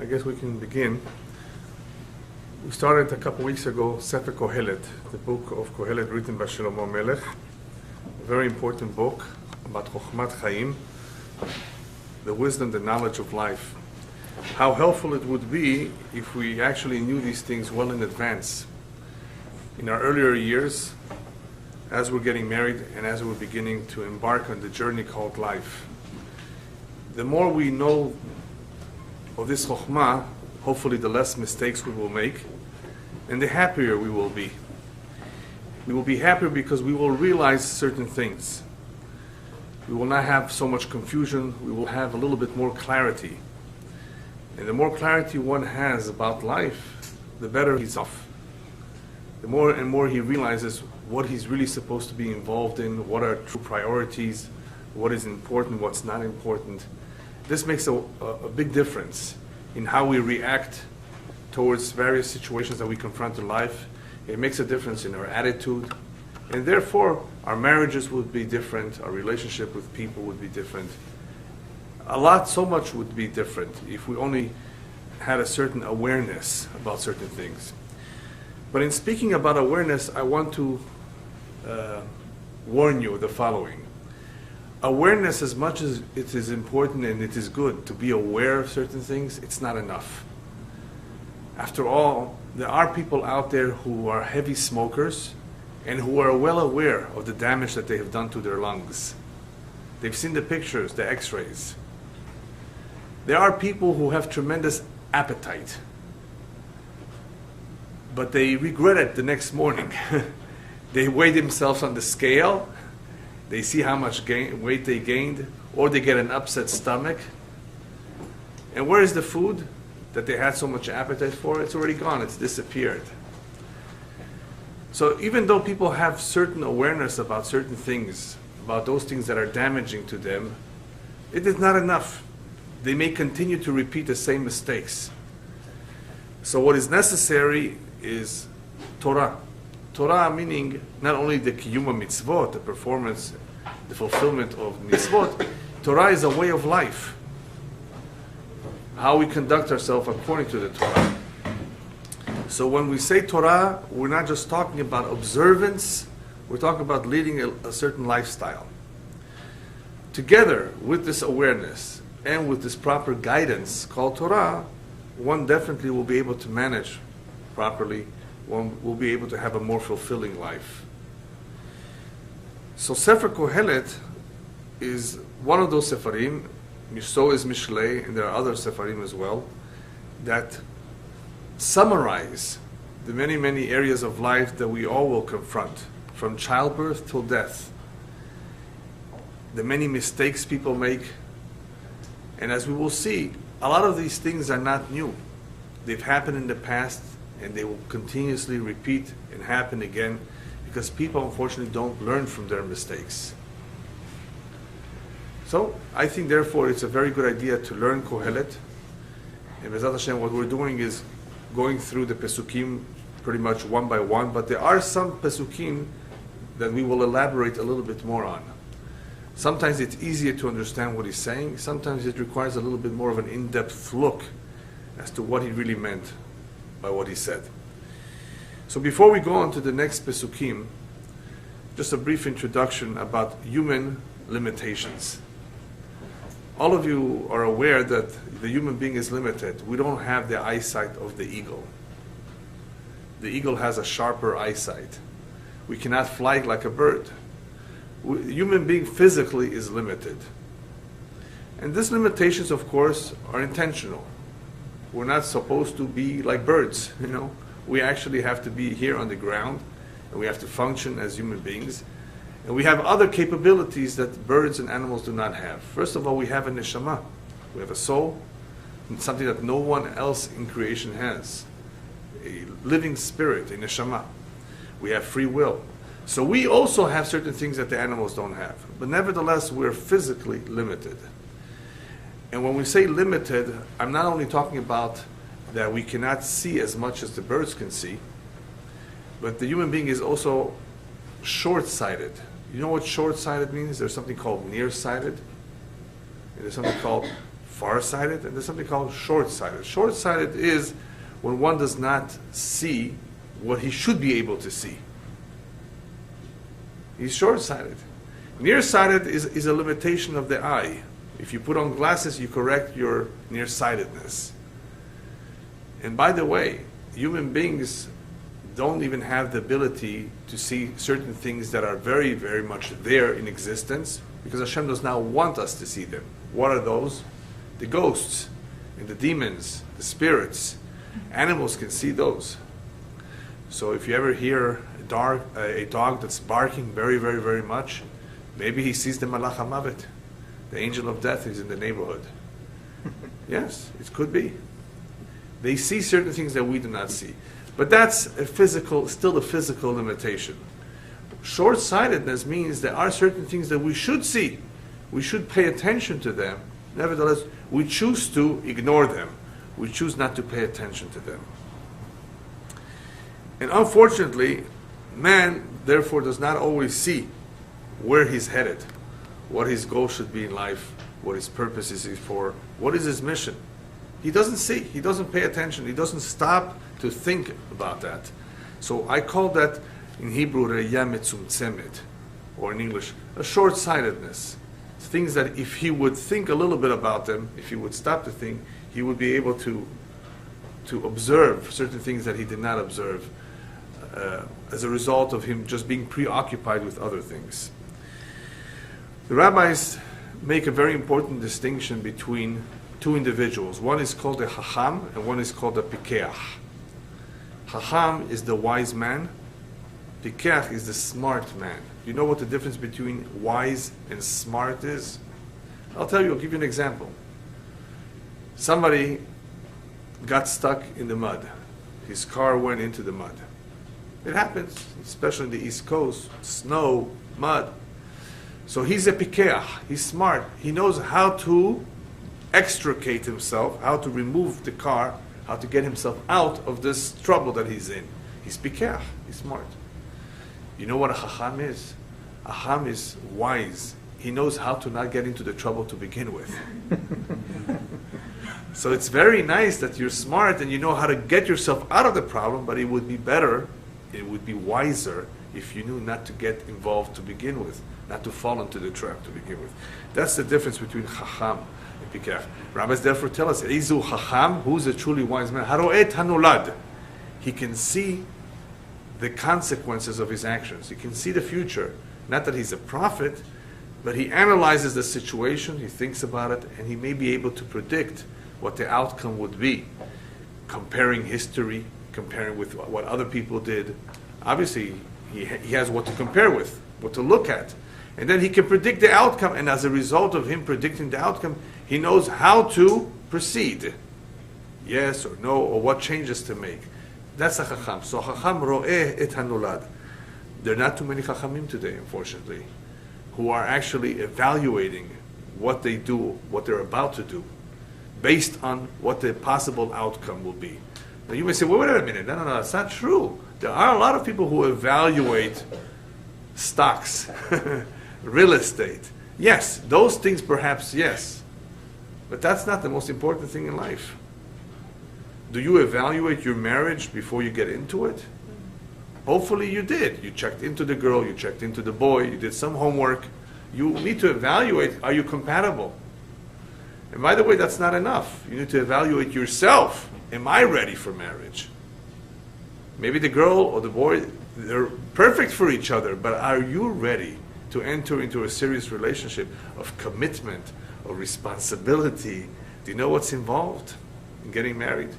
I guess we can begin. We started a couple weeks ago, Sefer Kohelet, the book of Kohelet written by Salomon Melech. A very important book about Chokhmat Chaim, the wisdom, the knowledge of life. How helpful it would be if we actually knew these things well in advance. In our earlier years, as we're getting married and as we're beginning to embark on the journey called life. The more we know of this Chokhmah, hopefully the less mistakes we will make, and the happier we will be. We will be happier because we will realize certain things. We will not have so much confusion, we will have a little bit more clarity. And the more clarity one has about life, the better he's off. The more and more he realizes what he's really supposed to be involved in, what are true priorities, what is important, what's not important. This makes a big difference in how we react towards various situations that we confront in life. It makes a difference in our attitude, and therefore our marriages would be different, our relationship with people would be different. So much would be different if we only had a certain awareness about certain things. But in speaking about awareness, I want to warn you of the following. Awareness, as much as it is important and it is good to be aware of certain things, it's not enough. After all, there are people out there who are heavy smokers and who are well aware of the damage that they have done to their lungs. They've seen the pictures, the x-rays. There are people who have tremendous appetite, but they regret it the next morning. They weigh themselves on the scale, they see how much weight they gained, or they get an upset stomach. And where is the food that they had so much appetite for? It's already gone, it's disappeared. So even though people have certain awareness about certain things, about those things that are damaging to them, it is not enough. They may continue to repeat the same mistakes. So what is necessary is Torah. Torah meaning not only the kiyum mitzvot, the performance, the fulfillment of mitzvot. Torah is a way of life. How we conduct ourselves according to the Torah. So when we say Torah, we're not just talking about observance, we're talking about leading a certain lifestyle. Together with this awareness and with this proper guidance called Torah, one definitely will be able to manage properly. One will be able to have a more fulfilling life. So Sefer Kohelet is one of those Sefarim, so is Mishlei, and there are other Sefarim as well, that summarize the many, many areas of life that we all will confront, from childbirth till death. The many mistakes people make, and as we will see, a lot of these things are not new. They've happened in the past, and they will continuously repeat and happen again because people unfortunately don't learn from their mistakes. So I think therefore it's a very good idea to learn Kohelet. And B'ezrat Hashem, what we're doing is going through the Pesukim pretty much one by one, but there are some Pesukim that we will elaborate a little bit more on. Sometimes it's easier to understand what he's saying, sometimes it requires a little bit more of an in-depth look as to what he really meant by what he said. So before we go on to the next Pesukim, just a brief introduction about human limitations. All of you are aware that the human being is limited. We don't have the eyesight of the eagle. The eagle has a sharper eyesight. We cannot fly like a bird. The human being physically is limited. And these limitations, of course, are intentional. We're not supposed to be like birds, We actually have to be here on the ground, and we have to function as human beings. And we have other capabilities that birds and animals do not have. First of all, we have a neshama. We have a soul, and something that no one else in creation has. A living spirit, a neshama. We have free will. So we also have certain things that the animals don't have. But nevertheless, we're physically limited. And when we say limited, I'm not only talking about that we cannot see as much as the birds can see, but the human being is also short-sighted. You know what short-sighted means? There's something called nearsighted, and there's something called farsighted, and there's something called short-sighted. Short-sighted is when one does not see what he should be able to see. He's short-sighted. Nearsighted is a limitation of the eye. If you put on glasses, you correct your nearsightedness. And by the way, human beings don't even have the ability to see certain things that are very, very much there in existence, because Hashem does not want us to see them. What are those? The ghosts and the demons, the spirits. Animals can see those. So if you ever hear a dog that's barking very, very, very much, maybe he sees the Malach HaMavet. The angel of death is in the neighborhood. Yes, it could be. They see certain things that we do not see. But that's still a physical limitation. Short-sightedness means there are certain things that we should see. We should pay attention to them. Nevertheless, we choose to ignore them. We choose not to pay attention to them. And unfortunately, man, therefore, does not always see where he's headed, what his goal should be in life, what his purpose is for, what is his mission. He doesn't see, he doesn't pay attention, he doesn't stop to think about that. So I call that in Hebrew, re'yah metzumtzemet, or in English, a short-sightedness. Things that if he would think a little bit about them, if he would stop to think, he would be able to observe certain things that he did not observe as a result of him just being preoccupied with other things. The rabbis make a very important distinction between two individuals. One is called a Chacham and one is called a Pikeach. Chacham is the wise man. Pikeach is the smart man. You know what the difference between wise and smart is? I'll tell you, I'll give you an example. Somebody got stuck in the mud. His car went into the mud. It happens, especially in the East Coast, snow, mud. So he's a pikeach, he's smart. He knows how to extricate himself, how to remove the car, how to get himself out of this trouble that he's in. He's pikeach, he's smart. You know what a chacham is? A chacham is wise. He knows how to not get into the trouble to begin with. So it's very nice that you're smart and you know how to get yourself out of the problem, but it would be better, it would be wiser if you knew not to get involved to begin with, not to fall into the trap to begin with. That's the difference between chacham and pikeach. Rabbis therefore tell us, Izu chacham, who's a truly wise man? Haro'et hanolad. He can see the consequences of his actions. He can see the future. Not that he's a prophet, but he analyzes the situation, he thinks about it, and he may be able to predict what the outcome would be, comparing history, comparing with what other people did. Obviously, he has what to compare with, what to look at. And then he can predict the outcome, and as a result of him predicting the outcome, he knows how to proceed. Yes or no, or what changes to make. That's a chacham. So chacham ro'eh et hanolad. There are not too many chachamim today, unfortunately, who are actually evaluating what they do, what they're about to do, based on what the possible outcome will be. Now you may say, well, wait a minute, no, that's not true. There are a lot of people who evaluate stocks, real estate. Yes, those things perhaps, yes. But that's not the most important thing in life. Do you evaluate your marriage before you get into it? Hopefully you did. You checked into the girl, you checked into the boy, you did some homework. You need to evaluate, are you compatible? And by the way, that's not enough. You need to evaluate yourself. Am I ready for marriage? Maybe the girl or the boy, they're perfect for each other, but are you ready to enter into a serious relationship of commitment, of responsibility? Do you know what's involved in getting married?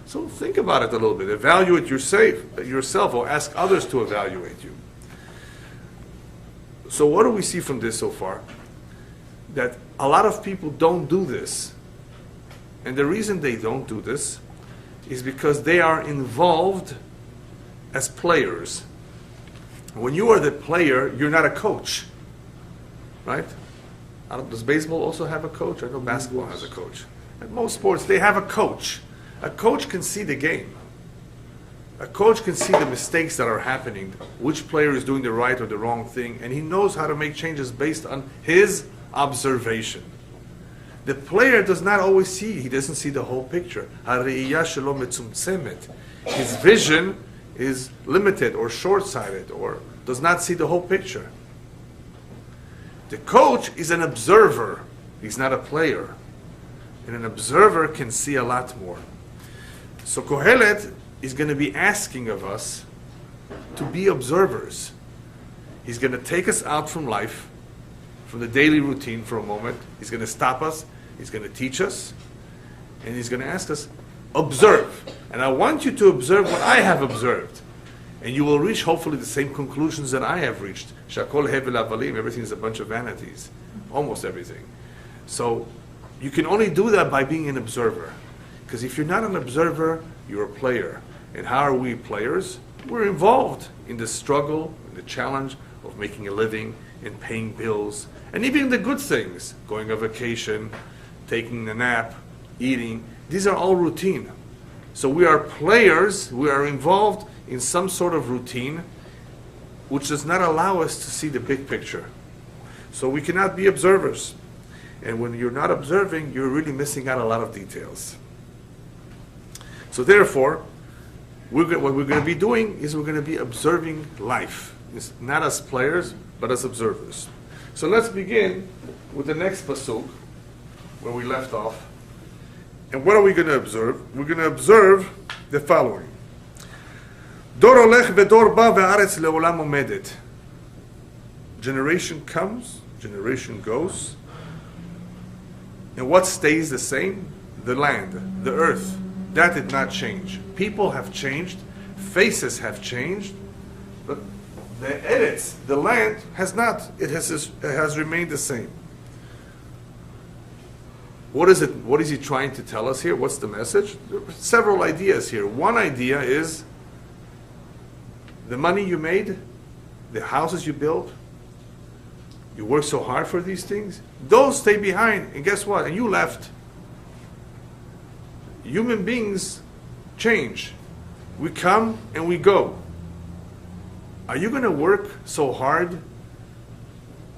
So think about it a little bit. Evaluate yourself or ask others to evaluate you. So what do we see from this so far? That a lot of people don't do this. And the reason they don't do this is because they are involved as players. When you are the player, you're not a coach. Right? Does baseball also have a coach? I know basketball has a coach. At most sports, they have a coach. A coach can see the game. A coach can see the mistakes that are happening, which player is doing the right or the wrong thing, and he knows how to make changes based on his observation. The player does not always see, he doesn't see the whole picture. הראייה שלו מצומצמת. His vision is limited or short-sighted or does not see the whole picture. The coach is an observer. He's not a player. And an observer can see a lot more. So Kohelet is going to be asking of us to be observers. He's going to take us out from life, from the daily routine for a moment. He's going to stop us. He's going to teach us. And he's going to ask us, observe. And I want you to observe what I have observed. And you will reach hopefully the same conclusions that I have reached. Shakol hevel avalim, everything is a bunch of vanities. Almost everything. So you can only do that by being an observer. Because if you're not an observer, you're a player. And how are we players? We're involved in the struggle, in the challenge of making a living and paying bills. And even the good things, going on vacation, taking a nap, eating. These are all routine. So we are players, we are involved in some sort of routine which does not allow us to see the big picture. So we cannot be observers. And when you're not observing, you're really missing out a lot of details. So therefore, what we're going to be doing is we're going to be observing life. It's not as players, but as observers. So let's begin with the next pasuk, where we left off. And what are we going to observe? We're going to observe the following. Dor olech vedor ba ve'aretz le'olam omedet. Generation comes, generation goes. And what stays the same? The land, the earth. That did not change. People have changed, faces have changed, but the eretz, the land, has not. It has remained the same. What is it? What is he trying to tell us here? What's the message? There are several ideas here. One idea is the money you made, the houses you built, you worked so hard for these things, those stay behind. And guess what? And you left. Human beings change. We come and we go. Are you going to work so hard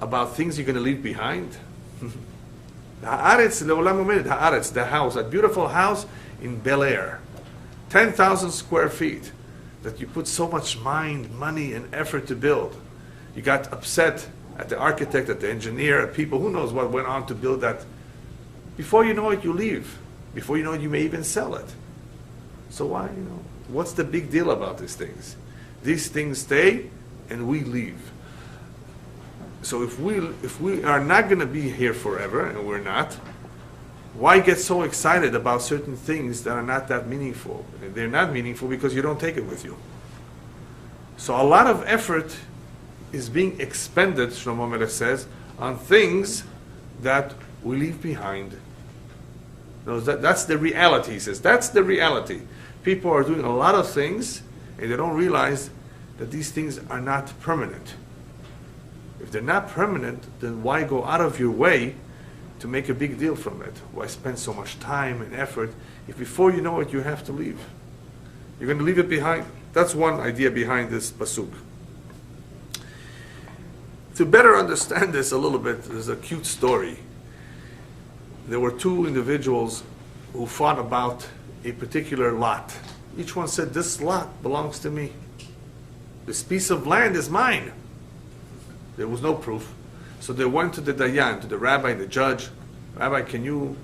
about things you're going to leave behind? The house, that beautiful house in Bel Air, 10,000 square feet, that you put so much mind, money, and effort to build. You got upset at the architect, at the engineer, at people, who knows what went on to build that. Before you know it, you leave. Before you know it, you may even sell it. So why, what's the big deal about these things? These things stay and we leave. So if we are not going to be here forever, and we're not, why get so excited about certain things that are not that meaningful? They're not meaningful because you don't take it with you. So a lot of effort is being expended, Shlomo Melech says, on things that we leave behind. No, that's the reality, he says. That's the reality. People are doing a lot of things, and they don't realize that these things are not permanent. If they're not permanent, then why go out of your way to make a big deal from it? Why spend so much time and effort if before you know it, you have to leave? You're going to leave it behind. That's one idea behind this pasuk. To better understand this a little bit, there's a cute story. There were two individuals who fought about a particular lot. Each one said, this lot belongs to me. This piece of land is mine. There was no proof. So they went to the Dayan, to the rabbi, the judge. Rabbi, can you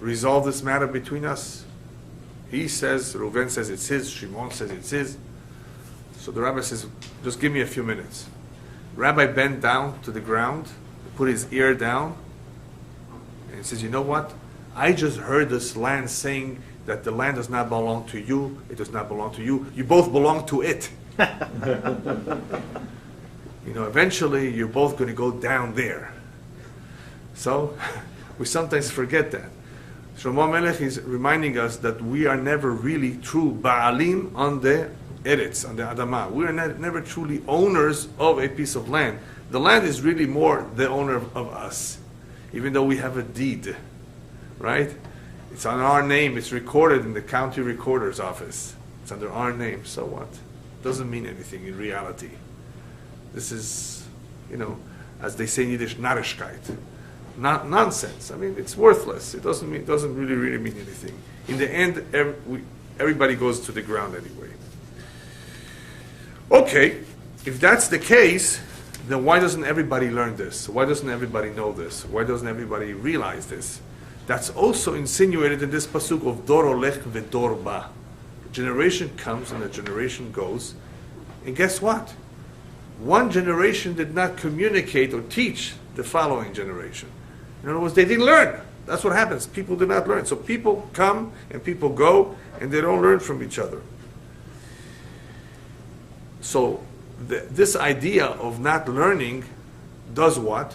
resolve this matter between us? He says, Reuven says it's his, Shimon says it's his. So the rabbi says, just give me a few minutes. Rabbi bent down to the ground, put his ear down, and he says, you know what? I just heard this land saying that the land does not belong to you, it does not belong to you. You both belong to it. Eventually you're both going to go down there. So we sometimes forget that. Shlomo Melech is reminding us that we are never really true Ba'alim on the Eretz, on the Adamah. We are never truly owners of a piece of land. The land is really more the owner of us, even though we have a deed, right? It's on our name. It's recorded in the county recorder's office. It's under our name. So what? Doesn't mean anything in reality. This is, as they say in Yiddish, Narishkeit. not nonsense. I mean, it's worthless. It doesn't really mean anything. In the end, everybody goes to the ground anyway. Okay, if that's the case, then why doesn't everybody learn this? Why doesn't everybody know this? Why doesn't everybody realize this? That's also insinuated in this pasuk of dor olech v'dor ba. A generation comes and a generation goes, and guess what? One generation did not communicate or teach the following generation. In other words, they didn't learn. That's what happens. People do not learn. So people come and people go, and they don't learn from each other. So this idea of not learning does what?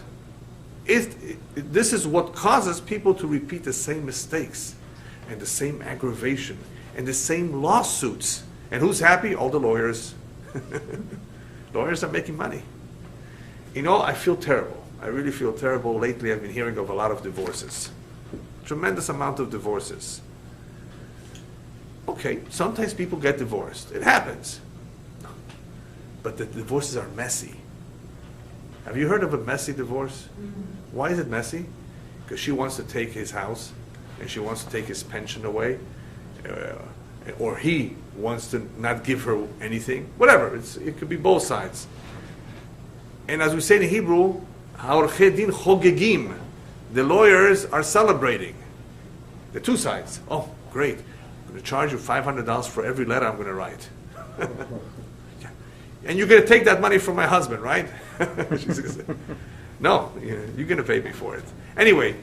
This is what causes people to repeat the same mistakes and the same aggravation and the same lawsuits. And who's happy? All the lawyers. Lawyers are making money. You know, I feel terrible. I really feel terrible. Lately I've been hearing of a lot of divorces. Tremendous amount of divorces. Okay, sometimes people get divorced. It happens. But the divorces are messy. Have you heard of a messy divorce? Mm-hmm. Why is it messy? Because she wants to take his house and she wants to take his pension away, or he wants to not give her anything. Whatever, it could be both sides. And as we say in Hebrew, ha'orchei din chogegim. The lawyers are celebrating. The two sides. Oh, great. I'm going to charge you $500 for every letter I'm going to write. And you're going to take that money from my husband, right? She's going to say, no, you're going to pay me for it. Anyway,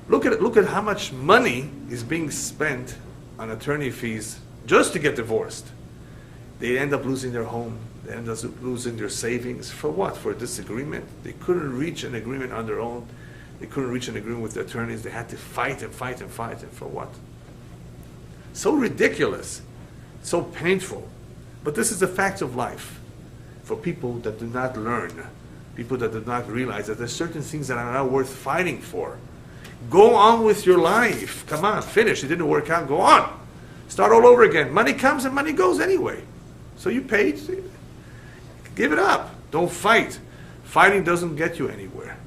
look at how much money is being spent on attorney fees just to get divorced. They end up losing their home. They end up losing their savings. For what? For a disagreement? They couldn't reach an agreement on their own. They couldn't reach an agreement with the attorneys. They had to fight and fight and fight. And for what? So ridiculous. So painful. But this is the fact of life for people that do not learn, people that do not realize that there's certain things that are not worth fighting for. Go on with your life. Come on, finish. It didn't work out. Go on. Start all over again. Money comes and money goes anyway. So you paid. Give it up. Don't fight. Fighting doesn't get you anywhere.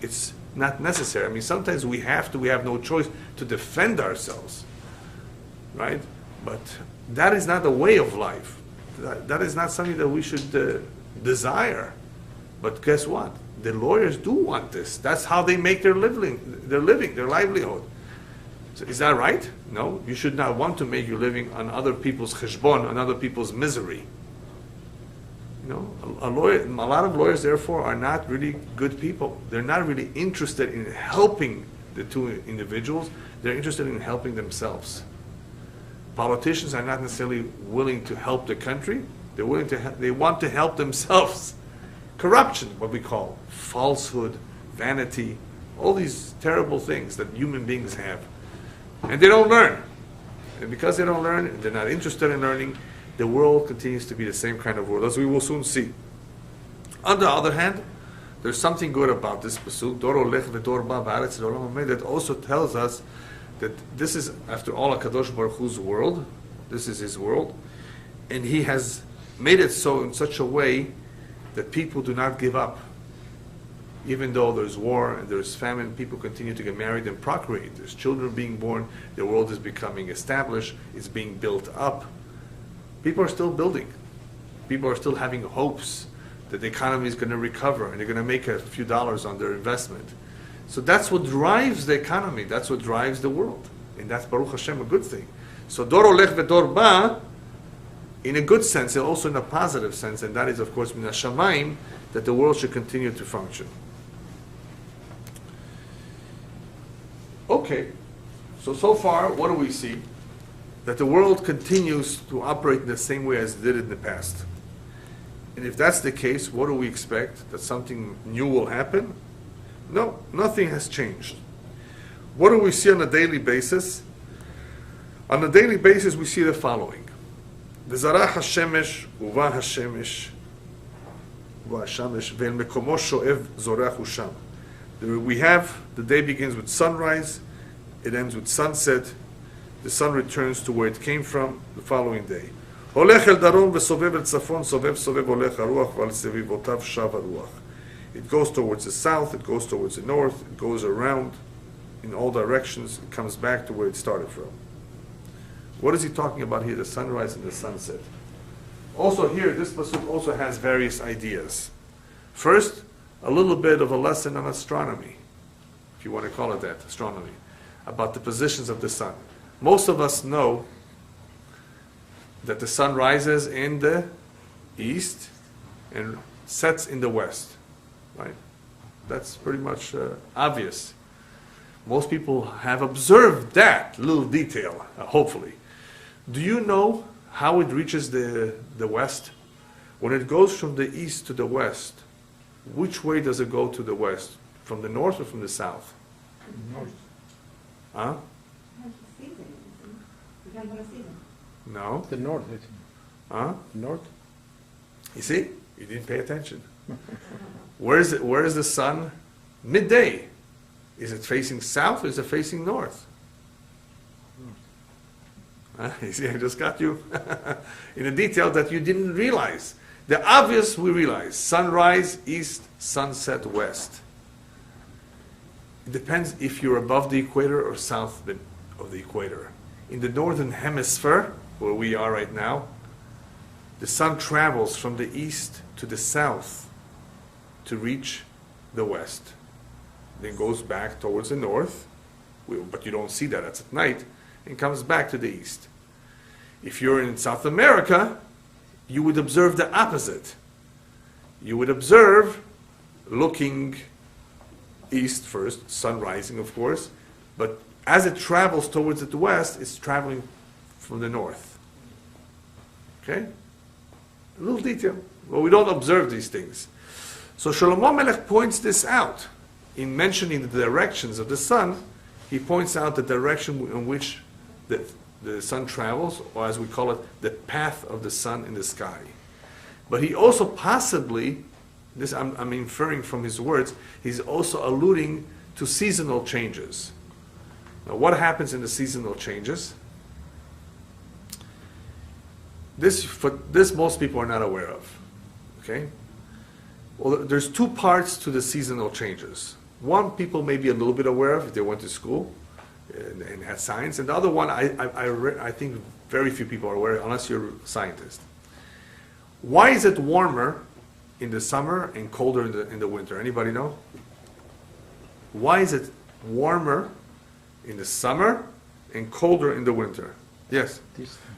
It's not necessary. I mean, sometimes we have no choice to defend ourselves, right? But that is not the way of life. That is not something that we should desire. But guess what? The lawyers do want this. That's how they make their livelihood. So is that right? No. You should not want to make your living on other people's cheshbon, on other people's misery. You know, a lot of lawyers, therefore, are not really good people. They're not really interested in helping the two individuals. They're interested in helping themselves. Politicians are not necessarily willing to help the country. They want to help themselves. Corruption, what we call falsehood, vanity, all these terrible things that human beings have. And they don't learn. And because they don't learn, they're not interested in learning, the world continues to be the same kind of world, as we will soon see. On the other hand, there's something good about this pasuk, Dor olech v'dor ba ba'aretz l'olam hamed, that also tells us that this is, after all, HaKadosh Baruch Hu's world. This is his world. And he has made it so in such a way that people do not give up. Even though there's war and there's famine, people continue to get married and procreate. There's children being born. The world is becoming established. It's being built up. People are still building. People are still having hopes that the economy is going to recover and they're going to make a few dollars on their investment. So that's what drives the economy. That's what drives the world. And that's, Baruch Hashem, a good thing. So Dor olech v'dor ba, in a good sense, and also in a positive sense, and that is, of course, min hashamayim, that the world should continue to function. Okay, so far, what do we see? That the world continues to operate in the same way as it did in the past. And if that's the case, what do we expect? That something new will happen? No, nothing has changed. What do we see on a daily basis? On a daily basis, we see the following. V'zarach hashemesh uva hashemesh ve'el mekomo sho'ev zorach usham. We have, the day begins with sunrise, it ends with sunset, the sun returns to where it came from the following day. Holech el darom v'sovev el tzafon, sovev sovev holech haruach v'al sevivotav shav haruach. It goes towards the south, it goes towards the north, it goes around in all directions, it comes back to where it started from. What is he talking about here? The sunrise and the sunset. Also here, this pasuk also has various ideas. First, a little bit of a lesson on astronomy, if you want to call it that, astronomy, about the positions of the sun. Most of us know that the sun rises in the east and sets in the west, right? That's pretty much obvious. Most people have observed that little detail, hopefully. Do you know how it reaches the west? When it goes from the east to the west, which way does it go to the west? From the north or from the south? North. Huh? No. The north. Huh? North. You see? You didn't pay attention. Where is the sun? Midday. Is it facing south or is it facing north? You see, I just got you in a detail that you didn't realize. The obvious we realize. Sunrise, east, sunset, west. It depends if you're above the equator or south of the equator. In the northern hemisphere, where we are right now, the sun travels from the east to the south to reach the west. Then goes back towards the north, but you don't see that, that's at night, and comes back to the east. If you're in South America, you would observe the opposite. You would observe looking east first, sun rising of course, but as it travels towards the west, it's traveling from the north. Okay? A little detail. Well, we don't observe these things. So Shlomo Melech points this out. In mentioning the directions of the sun, he points out the direction in which the sun travels, or as we call it, the path of the sun in the sky. But he also possibly, this I'm inferring from his words, he's also alluding to seasonal changes. Now, what happens in the seasonal changes? This most people are not aware of. Okay? Well, there's two parts to the seasonal changes. One people may be a little bit aware of if they went to school and had science, and the other one I think very few people are aware, unless you're a scientist. Why is it warmer in the summer and colder in the winter? Anybody know? Why is it warmer in the summer and colder in the winter? Yes?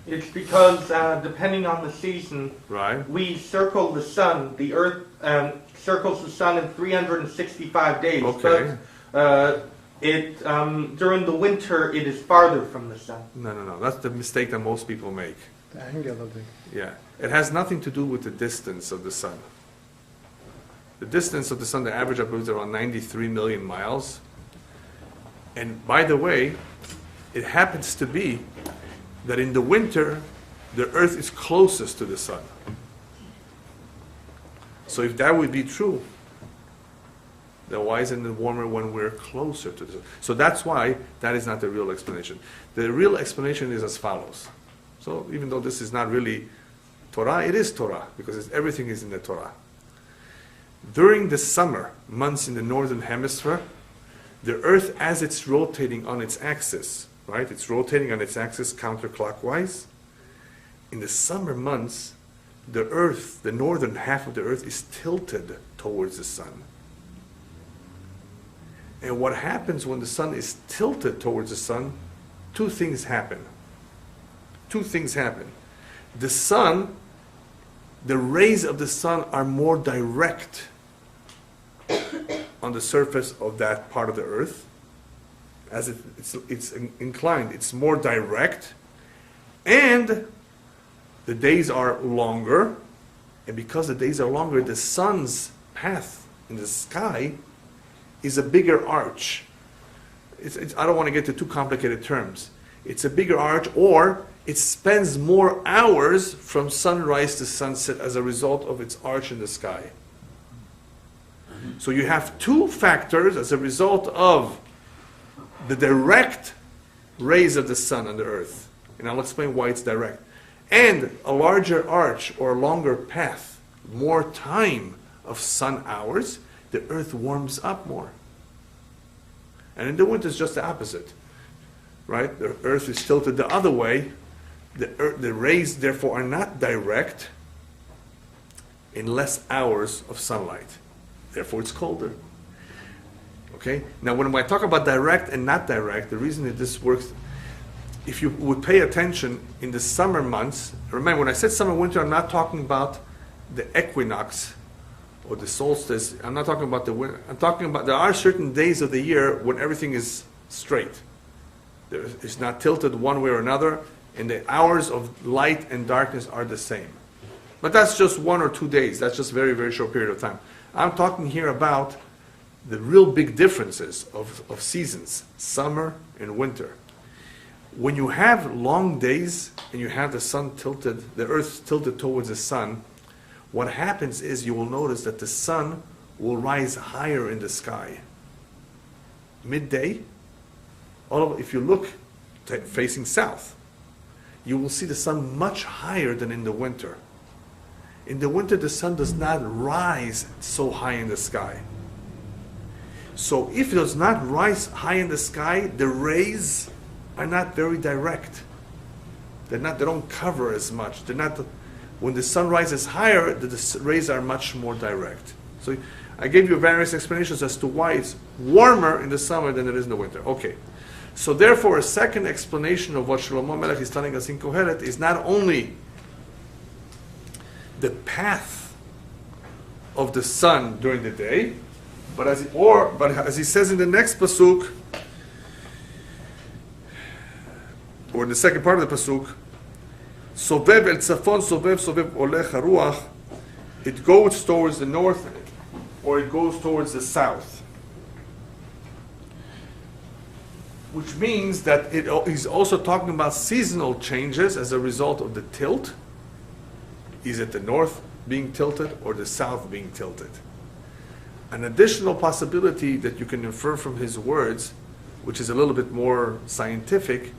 It's because depending on the season, Right. we circle the sun. The Earth circles the sun in 365 days. Okay. But during the winter, it is farther from the sun. No. That's the mistake that most people make. The angle of it. Yeah. It has nothing to do with the distance of the sun. The distance of the sun, the average, I believe, is around 93 million miles. And by the way, it happens to be that in the winter, the Earth is closest to the sun. So if that would be true, then why isn't it warmer when we're closer to the sun? So that's why that is not the real explanation. The real explanation is as follows. So even though this is not really Torah, it is Torah, because everything is in the Torah. During the summer months in the northern hemisphere, the Earth, as it's rotating on its axis, right? It's rotating on its axis counterclockwise. In the summer months, the Earth, the northern half of the Earth, is tilted towards the sun. And what happens when the sun is tilted towards the sun? Two things happen. The sun, the rays of the sun are more direct on the surface of that part of the Earth. As it's inclined, it's more direct, and the days are longer, and because the days are longer, the sun's path in the sky is a bigger arch. I don't want to get to too complicated terms. It's a bigger arch, or it spends more hours from sunrise to sunset as a result of its arch in the sky. So you have two factors as a result of the direct rays of the sun on the Earth. And I'll explain why it's direct. And a larger arch or a longer path, more time of sun hours, the earth warms up more. And in the winter, it's just the opposite, right? The earth is tilted the other way. The rays, therefore, are not direct in less hours of sunlight. Therefore, it's colder. Okay? Now, when I talk about direct and not direct, the reason that this works, if you would pay attention in the summer months, remember, when I said summer, winter, I'm not talking about the equinox or the solstice. I'm not talking about the winter. I'm talking about, there are certain days of the year when everything is straight. It's not tilted one way or another, and the hours of light and darkness are the same. But that's just 1 or 2 days. That's just a very, very short period of time. I'm talking here about the real big differences of seasons, summer and winter. When you have long days and you have the sun tilted, the earth tilted towards the sun, what happens is you will notice that the sun will rise higher in the sky. Midday, if you look facing south, you will see the sun much higher than in the winter. In the winter, the sun does not rise so high in the sky. So if it does not rise high in the sky, the rays are not very direct. They don't cover as much. When the sun rises higher, the rays are much more direct. So I gave you various explanations as to why it's warmer in the summer than it is in the winter. Okay. So therefore, a second explanation of what Shlomo Melech is telling us in Kohelet is not only the path of the sun during the day, but as he says in the next pasuk, or in the second part of the pasuk, Sovev el tzafon, sovev olech haruach, it goes towards the north, or it goes towards the south. Which means that he's also talking about seasonal changes as a result of the tilt. Is it the north being tilted or the south being tilted? An additional possibility that you can infer from his words, which is a little bit more scientific,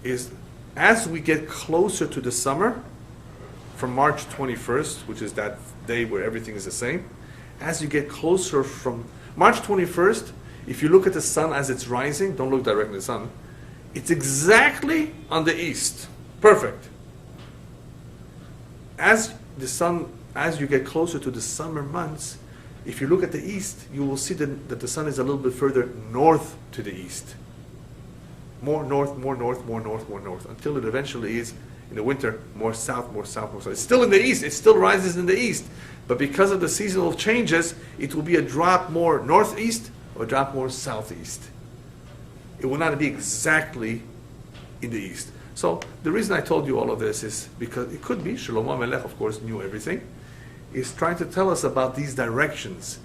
is as we get closer to the summer, from March 21st, which is that day where everything is the same, as you get closer from March 21st, if you look at the sun as it's rising, don't look directly at the sun, it's exactly on the east. Perfect. As you get closer to the summer months, if you look at the east, you will see that the sun is a little bit further north to the east. More north, more north, more north, more north, until it eventually is, in the winter, more south, more south, more south. It's still in the east, it still rises in the east, but because of the seasonal changes, it will be a drop more northeast or a drop more southeast. It will not be exactly in the east. So the reason I told you all of this is because it could be, Shlomo Melech, of course, knew everything, is trying to tell us about these directions.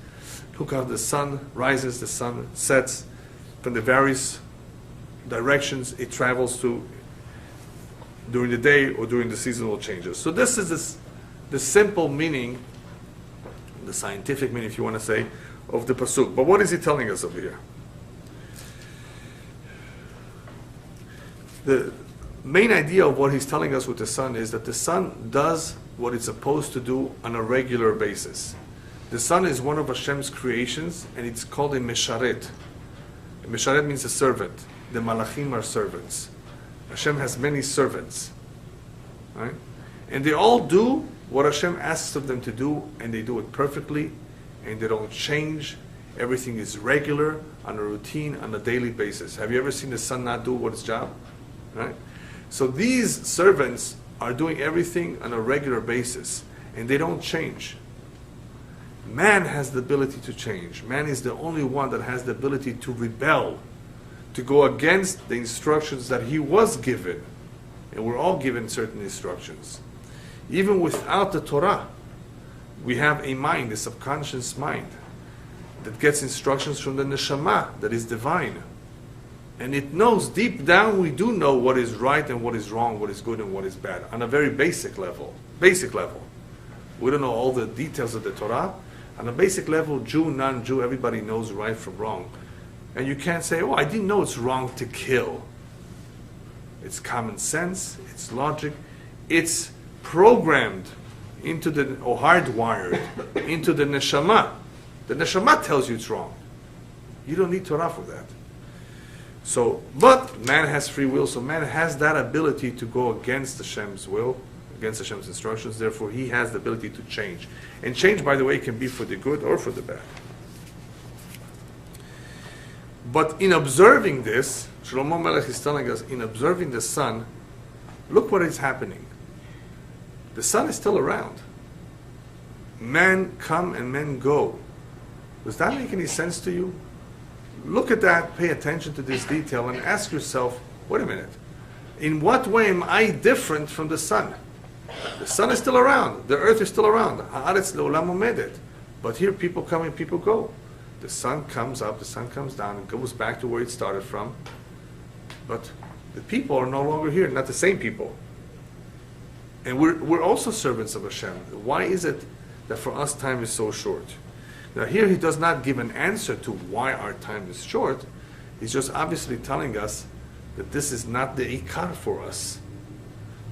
Look how the sun rises, the sun sets, from the various directions it travels to during the day or during the seasonal changes. So this is the simple meaning, the scientific meaning, if you want to say, of the pasuk. But what is he telling us over here? The main idea of what he's telling us with the sun is that the sun does what it's supposed to do on a regular basis. The sun is one of Hashem's creations, and it's called a mesharet. A mesharet means a servant. The malachim are servants. Hashem has many servants, right? And they all do what Hashem asks of them to do, and they do it perfectly, and they don't change. Everything is regular, on a routine, on a daily basis. Have you ever seen the sun not do what its job? Right? So these servants are doing everything on a regular basis, and they don't change. Man has the ability to change. Man is the only one that has the ability to rebel, to go against the instructions that he was given. And we're all given certain instructions. Even without the Torah, we have a mind, a subconscious mind, that gets instructions from the neshama, that is divine. And it knows, deep down we do know what is right and what is wrong, what is good and what is bad, on a very basic level. Basic level. We don't know all the details of the Torah. On a basic level, Jew, non-Jew, everybody knows right from wrong. And you can't say, oh, I didn't know it's wrong to kill. It's common sense, it's logic, it's programmed into or hardwired into the neshama. The neshama tells you it's wrong. You don't need Torah for that. So, but man has free will, so man has that ability to go against Hashem's will, against Hashem's instructions. Therefore, he has the ability to change. And change, by the way, can be for the good or for the bad. But in observing this, Shlomo Melech is telling us, in observing the sun, look what is happening. The sun is still around. Men come and men go. Does that make any sense to you? Look at that, pay attention to this detail, and ask yourself, wait a minute, in what way am I different from the sun? The sun is still around, the earth is still around, haaretz le'olam omedet. But here people come and people go. The sun comes up, the sun comes down, and goes back to where it started from. But the people are no longer here, not the same people. And we're also servants of Hashem. Why is it that for us time is so short? Now here he does not give an answer to why our time is short. He's just obviously telling us that this is not the ikar for us.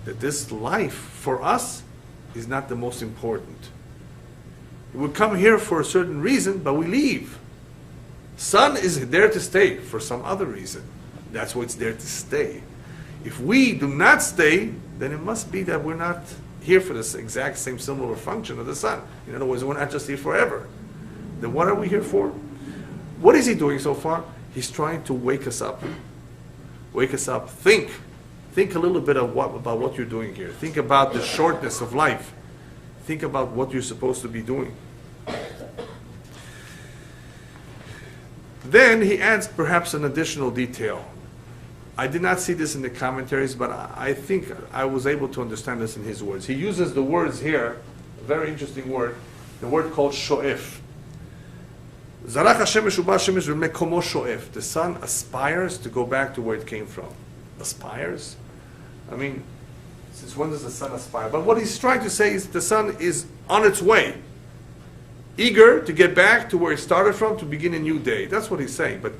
That this life for us is not the most important. We come here for a certain reason, but we leave. Sun is there to stay for some other reason. That's why it's there to stay. If we do not stay, then it must be that we're not here for this exact same similar function of the sun. In other words, we're not just here forever. Then what are we here for? What is he doing so far? He's trying to wake us up. Wake us up. Think. Think a little bit about what you're doing here. Think about the shortness of life. Think about what you're supposed to be doing. Then he adds perhaps an additional detail. I did not see this in the commentaries, but I think I was able to understand this in his words. He uses the words here, a very interesting word, the word called sho'ef. Zarach Hashem meshubah shemesh v'mekomo sho'ef. The sun aspires to go back to where it came from. Aspires? I mean, since when does the sun aspire? But what he's trying to say is the sun is on its way, eager to get back to where it started from to begin a new day. That's what he's saying. But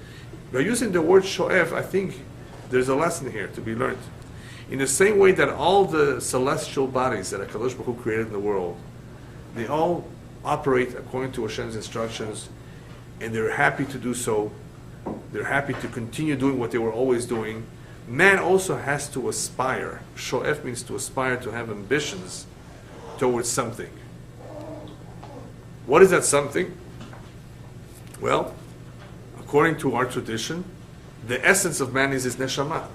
by using the word sho'ef, I think there's a lesson here to be learned. In the same way that all the celestial bodies that HaKadosh Baruch Hu created in the world, they all operate according to Hashem's instructions, and they're happy to do so. They're happy to continue doing what they were always doing. Man also has to aspire. Sho'ef means to aspire, to have ambitions towards something. What is that something? Well, according to our tradition, the essence of man is his neshama,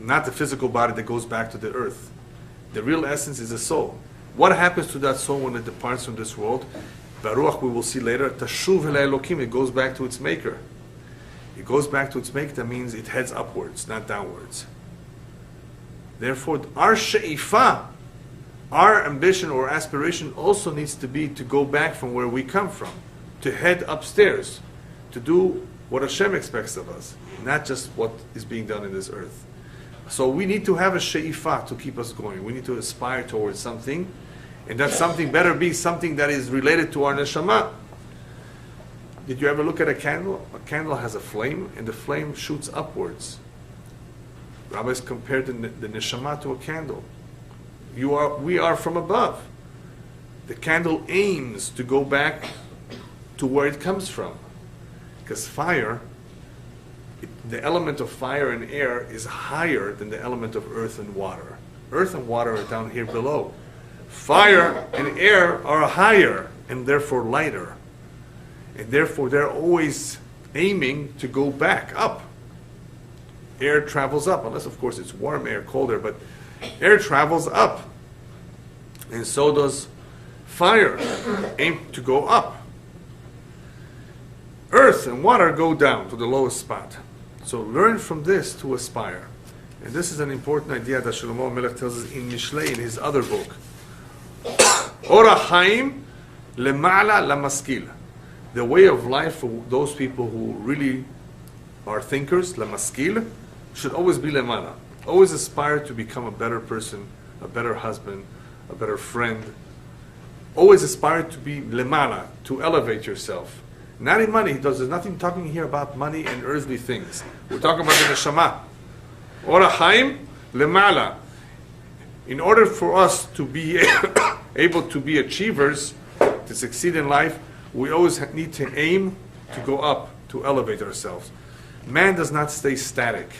not the physical body that goes back to the earth. The real essence is the soul. What happens to that soul when it departs from this world? Baruch, we will see later, tashuv el Elokim, it goes back to its maker. It goes back to its maker, that means it heads upwards, not downwards. Therefore, our she'ifah, our ambition or aspiration also needs to be to go back from where we come from, to head upstairs, to do what Hashem expects of us, not just what is being done in this earth. So we need to have a she'ifah to keep us going. We need to aspire towards something, and that something better be something that is related to our neshama. Did you ever look at a candle? A candle has a flame, and the flame shoots upwards. Rabbis compared the neshama to a candle. We are from above. The candle aims to go back to where it comes from. Because fire, the element of fire and air is higher than the element of earth and water. Earth and water are down here below. Fire and air are higher and therefore lighter. And therefore they're always aiming to go back up. Air travels up, unless of course it's warm air, cold air, but air travels up. And so does fire, aim to go up. Earth and water go down to the lowest spot. So learn from this to aspire. And this is an important idea that Shlomo Melech tells us in Mishlei, in his other book. Ora Chaim lema'ala lamaskil. The way of life for those people who really are thinkers, lamaskil, should always be lema'ala. Always aspire to become a better person, a better husband, a better friend. Always aspire to be lema'ala, to elevate yourself. Not in money. There's nothing talking here about money and earthly things. We're talking about the neshama. Ora Chaim lema'ala. In order for us to be able to be achievers, to succeed in life, We always need to aim to go up, to elevate ourselves. Man does not stay static.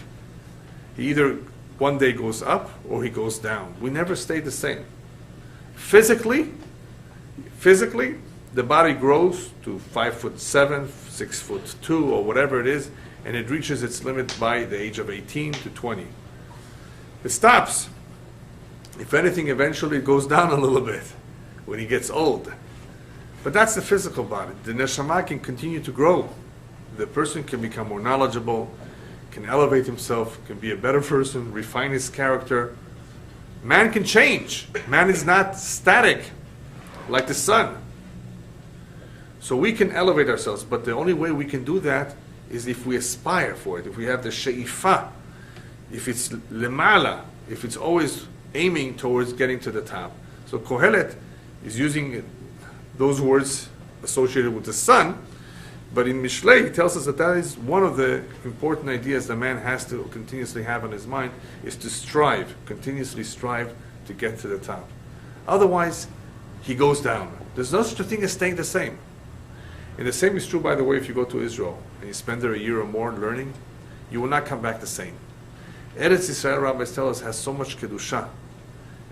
He either one day goes up or he goes down. We never stay the same. Physically, the body grows to 5'7", 6'2", or whatever it is, and it reaches its limit by the age of 18 to 20. It stops. If anything, eventually it goes down a little bit when he gets old. But that's the physical body. The neshama can continue to grow. The person can become more knowledgeable, can elevate himself, can be a better person, refine his character. Man can change. Man is not static like the sun. So we can elevate ourselves, but the only way we can do that is if we aspire for it, if we have the she'ifa, if it's lemala, if it's always aiming towards getting to the top. So Kohelet is using those words associated with the sun, but in Mishlei he tells us that that is one of the important ideas the man has to continuously have in his mind, is to strive, continuously strive to get to the top. Otherwise, he goes down. There's no such a thing as staying the same. And the same is true, by the way, if you go to Israel and you spend there a year or more learning, you will not come back the same. Eretz Yisrael, rabbis tell us, has so much kedusha,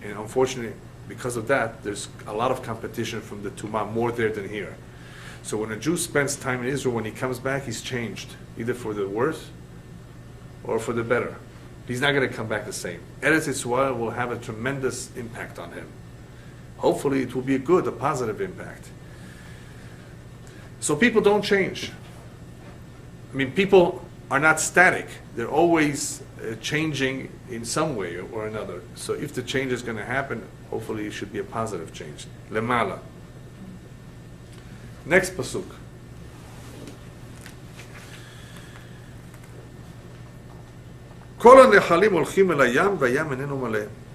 and unfortunately, because of that, there's a lot of competition from the Tumah, more there than here. So when a Jew spends time in Israel, when he comes back, he's changed, either for the worse or for the better. He's not going to come back the same. Eretz Yisrael will have a tremendous impact on him. Hopefully, it will be a positive impact. So people don't change. I mean, people are not static. They're always changing in some way or another. So if the change is going to happen, hopefully it should be a positive change. Lemala. Next pasuk.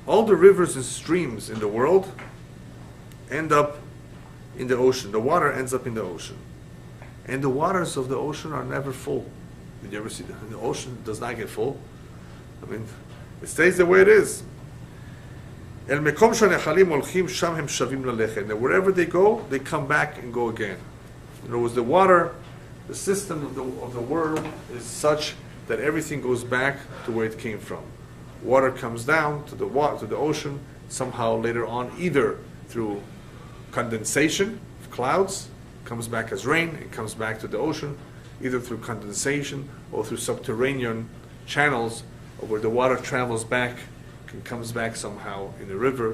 All the rivers and streams in the world end up in the ocean. The water ends up in the ocean. And the waters of the ocean are never full. Did you ever see that? The ocean does not get full. I mean, it stays the way it is. And wherever they go, they come back and go again. In other words, the water, the system of the world is such that everything goes back to where it came from. Water comes down to the ocean somehow later on, either through condensation of clouds, comes back as rain, it comes back to the ocean, either through condensation or through subterranean channels where the water travels back and comes back somehow in the river,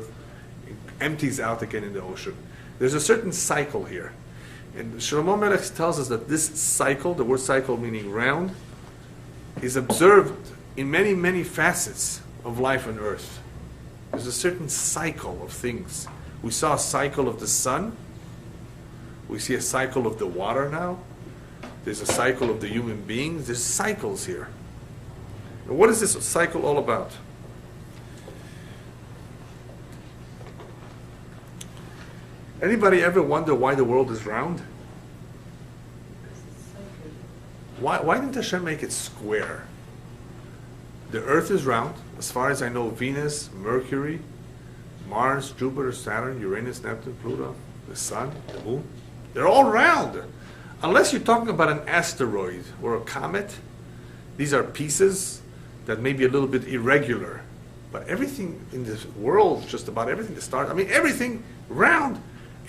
it empties out again in the ocean. There's a certain cycle here. And Shlomo Melech tells us that this cycle, the word cycle meaning round, is observed in many, many facets of life on earth. There's a certain cycle of things. We saw a cycle of the sun. We see a cycle of the water now. There's a cycle of the human beings. There's cycles here. Now, what is this cycle all about? Anybody ever wonder why the world is round? Why didn't Hashem make it square? The earth is round. As far as I know, Venus, Mercury, Mars, Jupiter, Saturn, Uranus, Neptune, Pluto, the sun, the moon, they're all round. Unless you're talking about an asteroid or a comet, these are pieces that may be a little bit irregular. But everything in this world, just about everything, the stars, I mean, everything round.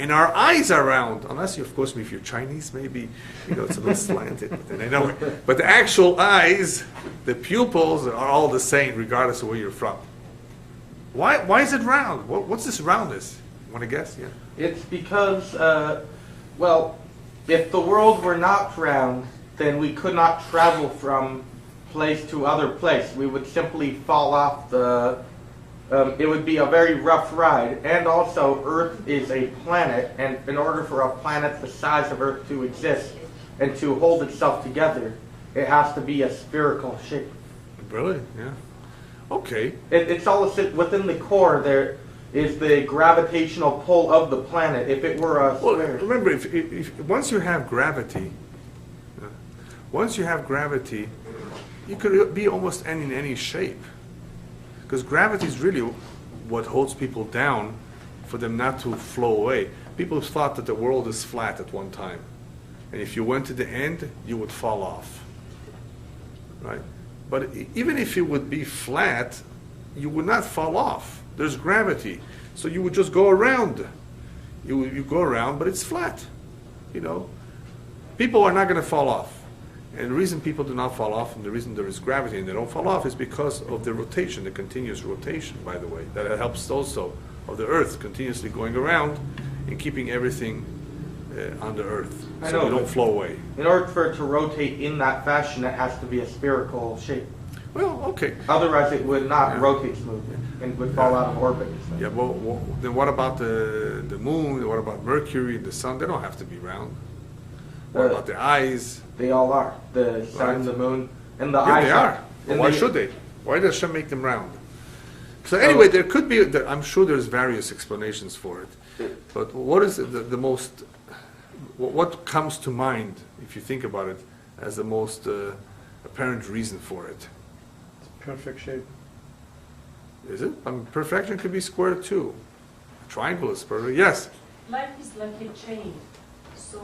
And our eyes are round, unless you, of course, if you're Chinese, maybe, it's a little slanted. But then I know it. But the actual eyes, the pupils are all the same, regardless of where you're from. Why is it round? What's this roundness? Want to guess? Yeah. It's because, if the world were not round, then we could not travel from place to other place. We would simply fall off the. It would be a very rough ride. And also, Earth is a planet, and in order for a planet the size of Earth to exist and to hold itself together, it has to be a spherical shape. Really? Yeah. Okay. It's all within the core. There is the gravitational pull of the planet. If it were a square. Well, remember, if once you have gravity, you could be almost in any shape. Because gravity is really what holds people down for them not to flow away. People thought that the world is flat at one time. And if you went to the end, you would fall off. Right? But even if it would be flat, you would not fall off. There's gravity. So you would just go around. You go around, but it's flat. You know? People are not going to fall off. And the reason people do not fall off, and the reason there is gravity and they don't fall off, is because of the rotation, the continuous rotation, by the way. That helps also of the Earth continuously going around and keeping everything on the Earth, so they don't flow away. In order for it to rotate in that fashion, it has to be a spherical shape. Well, okay. Otherwise, it would not rotate smoothly and would fall out of orbit. Yeah, well, then what about the moon? What about Mercury, the sun? They don't have to be round. What about the eyes? They all are. The sun, Right. the moon, and the Yeah, eyes. they are. Well, why should they? Why does Hashem make them round? So anyway, there could be, I'm sure there's various explanations for it. But what is the most, what comes to mind, if you think about it, as the most apparent reason for it? It's perfect shape. Is it? I mean, perfection could be square too. A triangle is perfect. Yes? Life is like a chain, so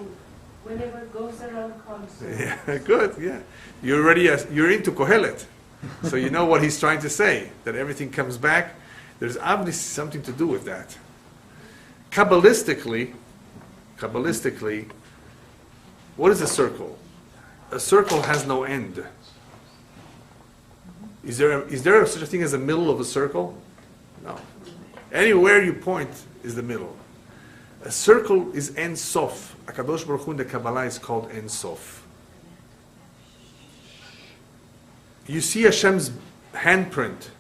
whenever it goes around comes. Yeah, good, yeah. You're into Kohelet. So you know what he's trying to say, that everything comes back. There's obviously something to do with that. Kabbalistically, what is a circle? A circle has no end. Is there such a thing as a middle of a circle? No. Anywhere you point is the middle. A circle is Ein Sof. HaKadosh Baruch Hu in the Kabbalah is called Ein Sof. You see Hashem's handprint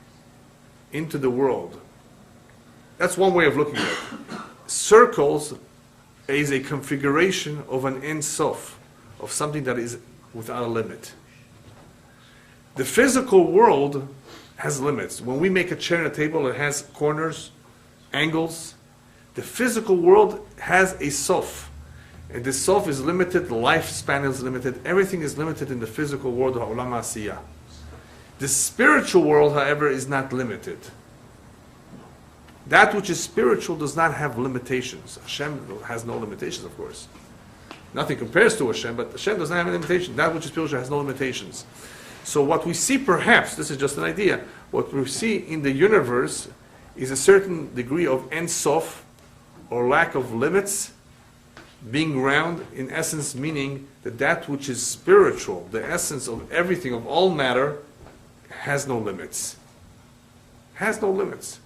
into the world. That's one way of looking at it. Circles is a configuration of an Ein Sof, of something that is without a limit. The physical world has limits. When we make a chair and a table, it has corners, angles. The physical world has a sof. And the sof is limited, the lifespan is limited, everything is limited in the physical world of Ha'olam Ha'asiyah. The spiritual world, however, is not limited. That which is spiritual does not have limitations. Hashem has no limitations, of course. Nothing compares to Hashem, but Hashem does not have any limitations. That which is spiritual has no limitations. So what we see, perhaps, this is just an idea, what we see in the universe is a certain degree of Ein Sof, or lack of limits, being round, in essence meaning that that which is spiritual, the essence of everything, of all matter, has no limits. Has no limits.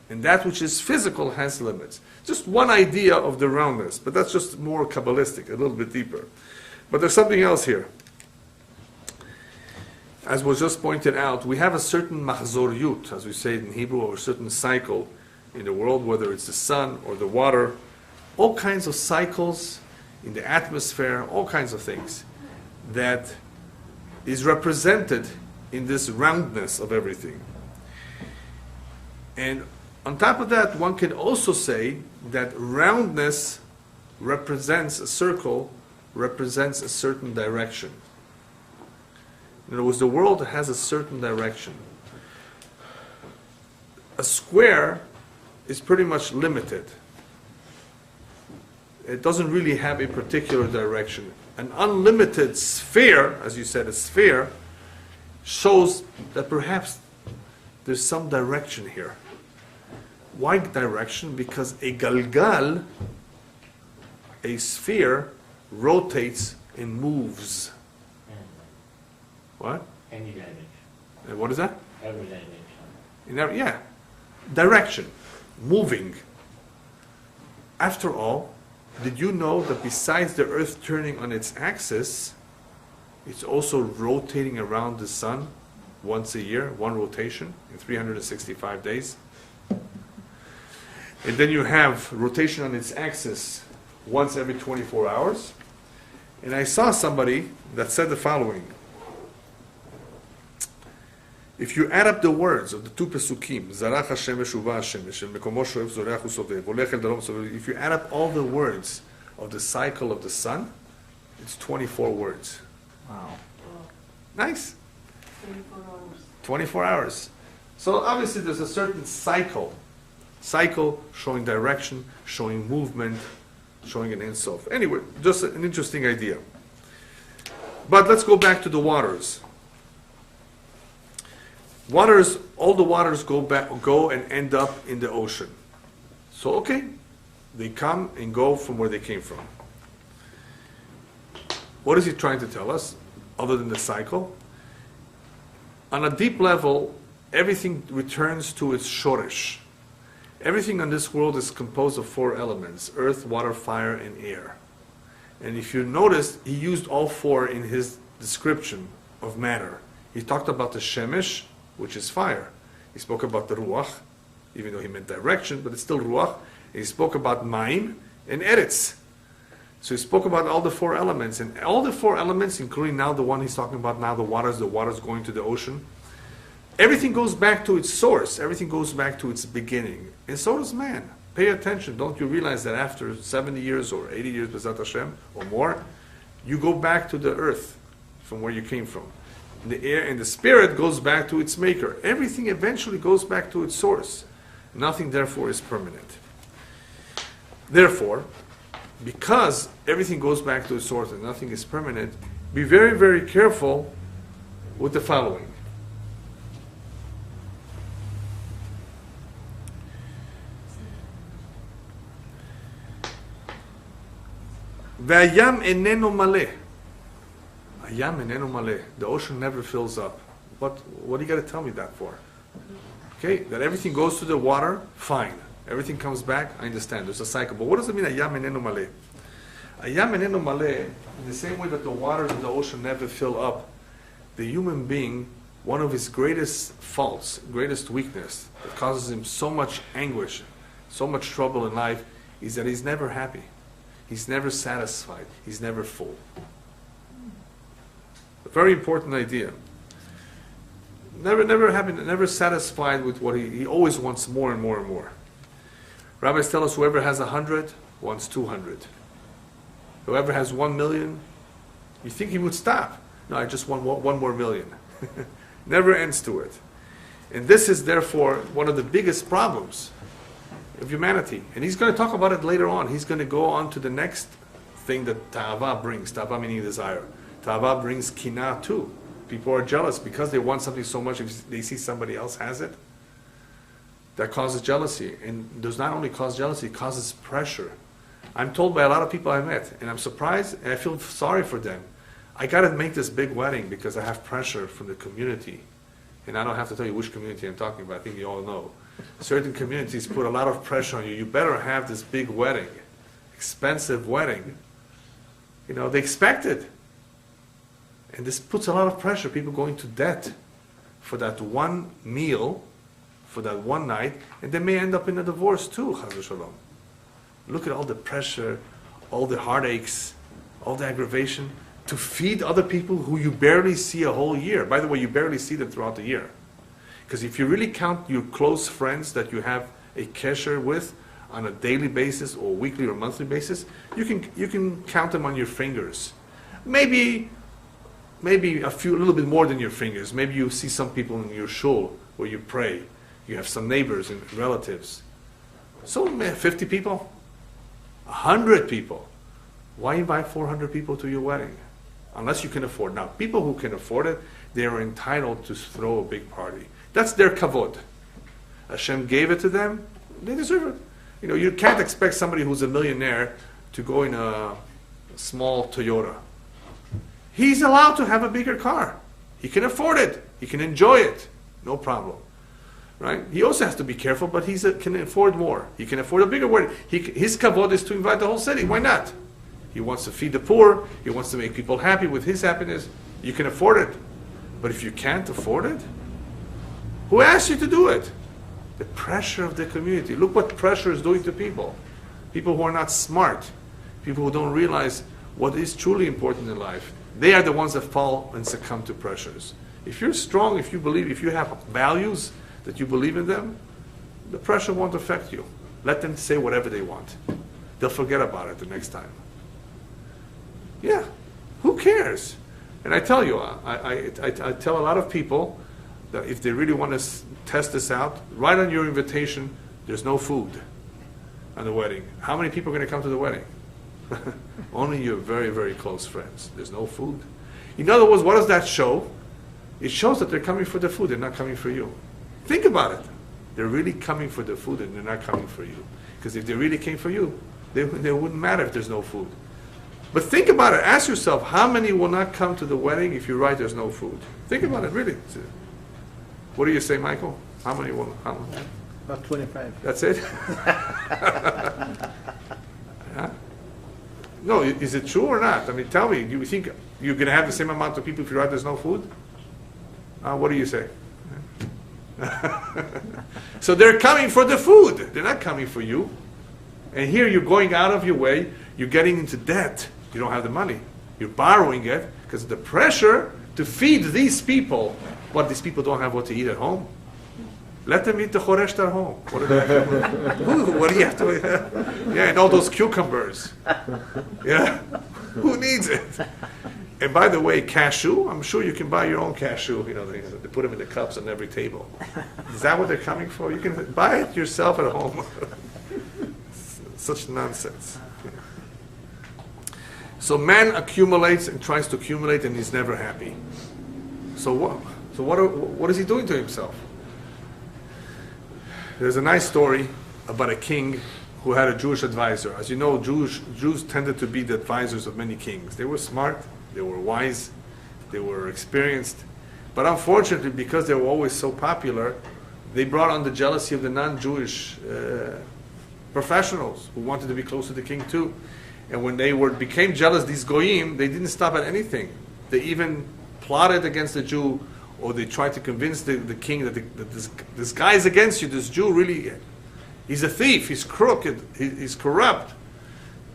And that which is physical has limits. Just one idea of the roundness, but that's just more Kabbalistic, a little bit deeper. But there's something else here. As was just pointed out, we have a certain mahzoriyut, as we say in Hebrew, or a certain cycle in the world, whether it's the sun or the water, all kinds of cycles in the atmosphere, all kinds of things that is represented in this roundness of everything. And on top of that, one can also say that roundness represents a circle, represents a certain direction. In other words, the world has a certain direction. A square is pretty much limited. It doesn't really have a particular direction. An unlimited sphere, as you said, a sphere, shows that perhaps there's some direction here. Why direction? Because a galgal, a sphere, rotates and moves. What? Any dimension. And what is that? Every dimension. Yeah. Direction. Moving. After all, did you know that besides the Earth turning on its axis, it's also rotating around the sun once a year, one rotation in 365 days? And then you have rotation on its axis once every 24 hours. And I saw somebody that said the following. If you add up the words of the two Pesukim, Zarach Hashem Veshuva Hashem, Mekomo Shoev Zoreach Usovev, Olech El Dalom Sovev, if you add up all the words of the cycle of the sun, it's 24 words. Wow. Nice. 24 hours. 24 hours. So obviously there's a certain cycle cycle, showing direction, showing movement, showing an Ein-Sof. Anyway, just an interesting idea. But let's go back to the waters. All the waters go and end up in the ocean. So, okay, they come and go from where they came from. What is he trying to tell us, other than the cycle? On a deep level, everything returns to its shoresh. Everything on this world is composed of 4 elements: earth, water, fire, and air. And if you notice, he used all 4 in his description of matter. He talked about the shemesh, which is fire. He spoke about the ruach, even though he meant direction, but it's still ruach. He spoke about mayim and eretz. So he spoke about all the 4 elements, and all the 4 elements, including now the one he's talking about now, the waters going to the ocean. Everything goes back to its source. Everything goes back to its beginning. And so does man. Pay attention. Don't you realize that after 70 years or 80 years, B'ezrat Hashem, or more, you go back to the earth from where you came from. The air and the spirit goes back to its maker. Everything eventually goes back to its source. Nothing, therefore, is permanent. Therefore, because everything goes back to its source and nothing is permanent, be very, very careful with the following. V'ayam eneno maleh. Ayam eneno maleh. The ocean never fills up. What do you got to tell me that for? Okay, that everything goes to the water, fine. Everything comes back, I understand. There's a cycle. But what does it mean, ayam eneno maleh? Ayam eneno maleh, in the same way that the waters of the ocean never fill up, the human being, one of his greatest faults, greatest weakness, that causes him so much anguish, so much trouble in life, is that he's never happy. He's never satisfied. He's never full. A very important idea. Never happy, never satisfied with what he always wants more and more and more. Rabbis tell us whoever has 100 wants 200. Whoever has 1 million, you think he would stop. No, I just want 1 more million. Never ends to it. And this is therefore one of the biggest problems of humanity. And he's going to talk about it later on. He's going to go on to the next thing that ta'ava brings. Ta'ava meaning desire. Ta'ava brings kinah too. People are jealous because they want something so much. If they see somebody else has it, that causes jealousy. And it does not only cause jealousy, it causes pressure. I'm told by a lot of people I met, and I'm surprised, and I feel sorry for them. I got to make this big wedding because I have pressure from the community. And I don't have to tell you which community I'm talking about. I think you all know. Certain communities put a lot of pressure on you. You better have this big wedding, expensive wedding. You know, they expect it. And this puts a lot of pressure. People go into debt for that one meal, for that one night, and they may end up in a divorce too, Chas v'Shalom. Look at all the pressure, all the heartaches, all the aggravation, to feed other people who you barely see a whole year. By the way, you barely see them throughout the year. Because if you really count your close friends that you have a kesher with on a daily basis or weekly or monthly basis, you can count them on your fingers. Maybe a little bit more than your fingers. Maybe you see some people in your shul where you pray. You have some neighbors and relatives. So 50 people, 100 people. Why invite 400 people to your wedding? Unless you can afford. Now, people who can afford it, they are entitled to throw a big party. That's their kavod. Hashem gave it to them. They deserve it. You know, you can't expect somebody who's a millionaire to go in a small Toyota. He's allowed to have a bigger car. He can afford it. He can enjoy it. No problem. Right? He also has to be careful, but he can afford more. He can afford a bigger wedding. His kavod is to invite the whole city. Why not? He wants to feed the poor. He wants to make people happy with his happiness. You can afford it. But if you can't afford it, who asked you to do it? The pressure of the community. Look what pressure is doing to people. People who are not smart. People who don't realize what is truly important in life. They are the ones that fall and succumb to pressures. If you're strong, if you believe, if you have values that you believe in them, the pressure won't affect you. Let them say whatever they want. They'll forget about it the next time. Yeah, who cares? And I tell you, I tell a lot of people that if they really want to test this out, write on your invitation There's no food at the wedding. How many people are going to come to the wedding? Only your very, very close friends. There's no food. In other words, what does that show? It shows that they're coming for the food, they're not coming for you. Think about it. They're really coming for the food and they're not coming for you. Because if they really came for you, they wouldn't matter if there's no food. But think about it. Ask yourself, how many will not come to the wedding if you write there's no food? Think about it, really. What do you say, Michael? How many will? How many? About 25. That's it? Yeah? No, is it true or not? I mean, tell me, do you think you're going to have the same amount of people if you write there's no food? What do you say? So they're coming for the food. They're not coming for you. And here you're going out of your way. You're getting into debt. You don't have the money. You're borrowing it because of the pressure to feed these people. But these people don't have what to eat at home. Let them eat the choresht at home. What do you have to eat? Yeah, and all those cucumbers. Yeah, who needs it? And by the way, cashew, I'm sure you can buy your own cashew. You know, they put them in the cups on every table. Is that what they're coming for? You can buy it yourself at home. Such nonsense. So man accumulates and tries to accumulate, and he's never happy. So what? So what is he doing to himself? There's a nice story about a king who had a Jewish advisor. As you know, Jews tended to be the advisors of many kings. They were smart, they were wise, they were experienced. But unfortunately, because they were always so popular, they brought on the jealousy of the non-Jewish professionals who wanted to be close to the king too. And when they became jealous, these goyim, they didn't stop at anything. They even plotted against the Jew, or they tried to convince the king that this guy is against you, this Jew really, he's a thief, he's crooked, he's corrupt.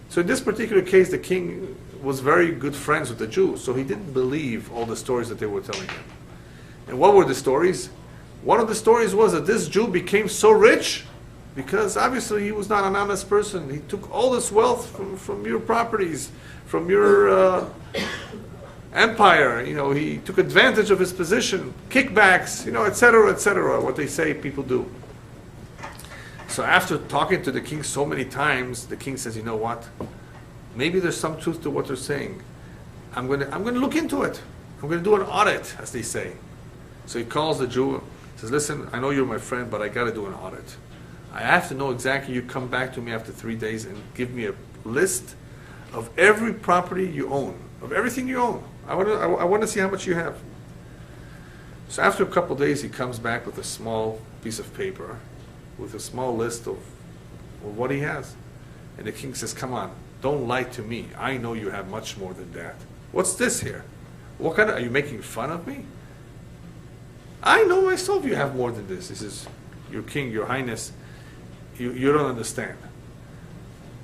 So in this particular case, the king was very good friends with the Jew, so he didn't believe all the stories that they were telling him. And what were the stories? One of the stories was that this Jew became so rich because obviously he was not an honest person. He took all this wealth from your properties, from your empire. You know, he took advantage of his position, kickbacks, you know, etc., what they say people do. So after talking to the king so many times, the king says, you know what? Maybe there's some truth to what they're saying. I'm going to look into it. I'm going to do an audit, as they say. So he calls the Jew, says, listen, I know you're my friend, but I got to do an audit. I have to know exactly. You come back to me after 3 days and give me a list of every property you own, of everything you own. I want to see how much you have. So after a couple of days, he comes back with a small piece of paper, with a small list of what he has. And the king says, come on, don't lie to me. I know you have much more than that. What's this here? What kind of, are you making fun of me? I know myself you have more than this. He says, your king, your highness, you don't understand.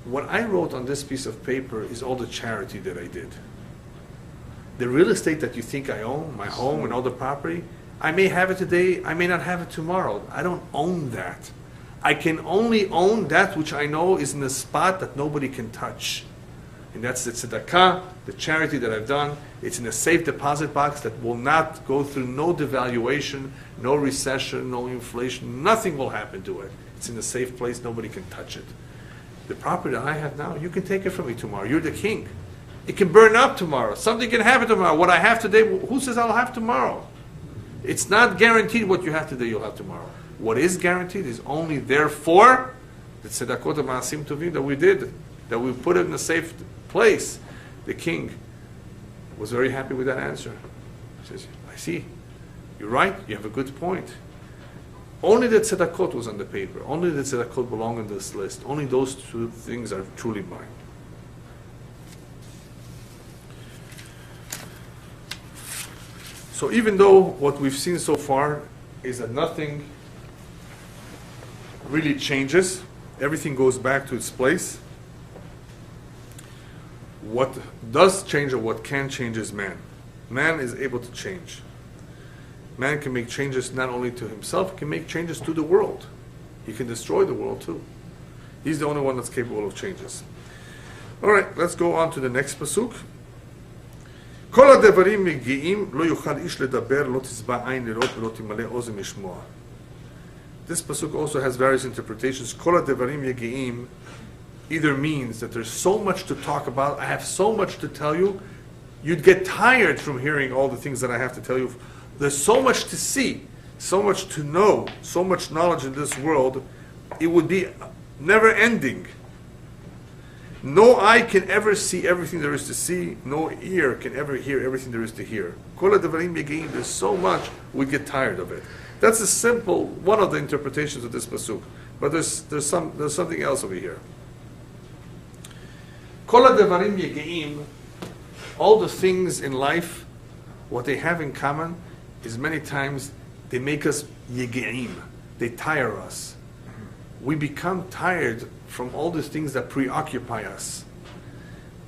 What I wrote on this piece of paper is all the charity that I did. The real estate that you think I own, my home and all the property, I may have it today, I may not have it tomorrow. I don't own that. I can only own that which I know is in a spot that nobody can touch. And that's the tzedakah, the charity that I've done. It's in a safe deposit box that will not go through no devaluation, no recession, no inflation. Nothing will happen to it. It's in a safe place. Nobody can touch it. The property that I have now, you can take it from me tomorrow. You're the king. It can burn up tomorrow. Something can happen tomorrow. What I have today, who says I'll have tomorrow? It's not guaranteed what you have today, you'll have tomorrow. What is guaranteed is only therefore the tzedakot and ma'asim tovim that we did, that we put it in a safe place. The king was very happy with that answer. He says, I see, you're right, you have a good point. Only the tzedakot was on the paper. Only the tzedakot belong on this list. Only those two things are truly mine. So even though what we've seen so far is that nothing really changes, everything goes back to its place, what does change or what can change is man. Man is able to change. Man can make changes not only to himself, he can make changes to the world. He can destroy the world too. He's the only one that's capable of changes. All right, let's go on to the next pasuk. כל הדברים מגיעים, לא יוכל איש לדבר, לא תשבע עין לראות ולא תמלא אוזן לשמוע. this pasuk also has various interpretations. Kol hadevarim yegeim either means that there's so much to talk about, I have so much to tell you, you'd get tired from hearing all the things that I have to tell you. There's so much to see, so much to know, so much knowledge in this world, it would be never ending. No eye can ever see everything there is to see, no ear can ever hear everything there is to hear. Kol hadevarim yegeim, there's so much, we'd get tired of it. That's a simple, one of the interpretations of this pasuk. But there's something else over here. Kol hadevarim yegeim, all the things in life, what they have in common is many times they make us yegeim. They tire us. We become tired from all these things that preoccupy us.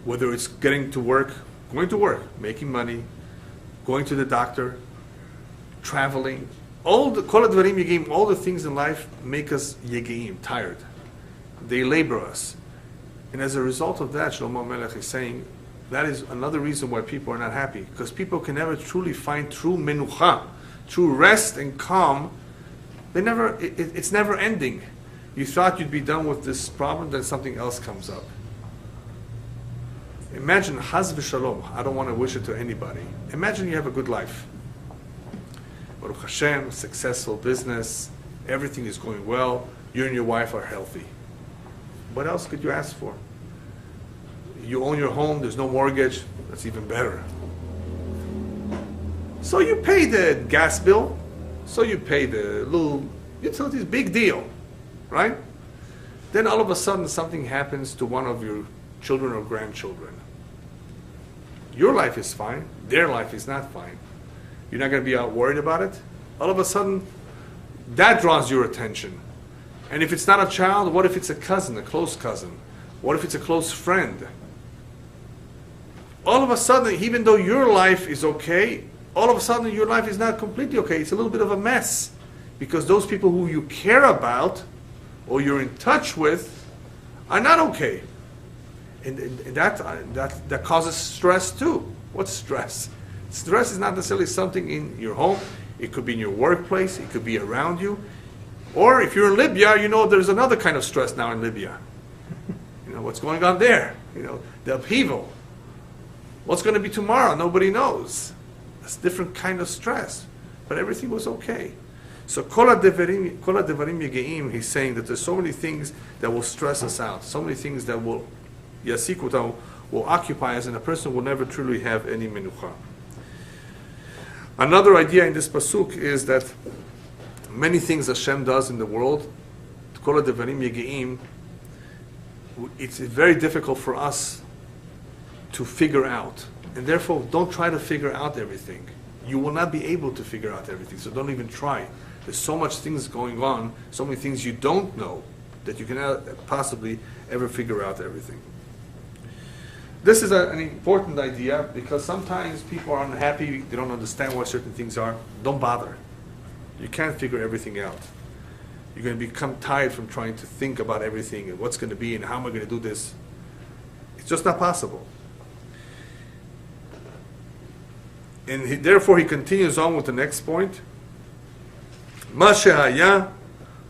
Whether it's going to work, making money, going to the doctor, traveling. All the kol hadevarim yegeim, all the things in life make us yegeim, tired. They labor us. And as a result of that, Shlomo Melech is saying, that is another reason why people are not happy. Because people can never truly find true menucha, true rest and calm. It's never ending. You thought you'd be done with this problem, then something else comes up. Imagine, Chas v'shalom, I don't want to wish it to anybody. Imagine you have a good life. Baruch Hashem, successful business, everything is going well, you and your wife are healthy. What else could you ask for? You own your home, there's no mortgage, that's even better. So you pay the gas bill, so you pay the little utilities, big deal, right? Then all of a sudden something happens to one of your children or grandchildren. Your life is fine, their life is not fine. You're not going to be out worried about it. All of a sudden, that draws your attention. And if it's not a child, what if it's a cousin, a close cousin? What if it's a close friend? All of a sudden, even though your life is okay, all of a sudden your life is not completely okay. It's a little bit of a mess. Because those people who you care about, or you're in touch with, are not okay. And that causes stress too. What's stress? Stress is not necessarily something in your home. It could be in your workplace. It could be around you. Or if you're in Libya, you know there's another kind of stress now in Libya. You know, what's going on there? You know, the upheaval. What's going to be tomorrow? Nobody knows. It's a different kind of stress. But everything was okay. So kol hadevarim yegeim, he's saying that there's so many things that will stress us out. So many things that will yasikutam, will occupy us, and a person will never truly have any menucha. Another idea in this pasuk is that many things Hashem does in the world, kol hadevarim yegeim, it's very difficult for us to figure out. And therefore, don't try to figure out everything. You will not be able to figure out everything, so don't even try. There's so much things going on, so many things you don't know, that you cannot possibly ever figure out everything. This is an important idea, because sometimes people are unhappy, they don't understand what certain things are. Don't bother. You can't figure everything out. You're going to become tired from trying to think about everything, and what's going to be, and how am I going to do this. It's just not possible. And therefore he continues on with the next point. מה שהיה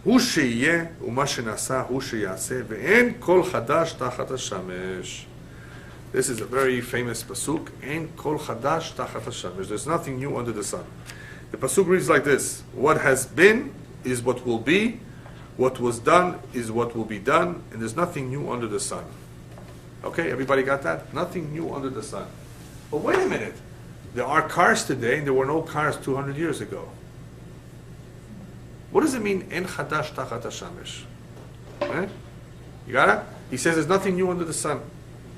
הוא שיהיה ומה שנעשה הוא שיעשה ואין כל חדש תחת השמש. This is a very famous pasuk. אין כל חדש תחת השמש. There's nothing new under the sun. The pasuk reads like this. What has been is what will be. What was done is what will be done. And there's nothing new under the sun. Okay, everybody got that? Nothing new under the sun. But wait a minute. There are cars today, and there were no cars 200 years ago. What does it mean, en chadash tachat hashamesh? You got it? He says there's nothing new under the sun.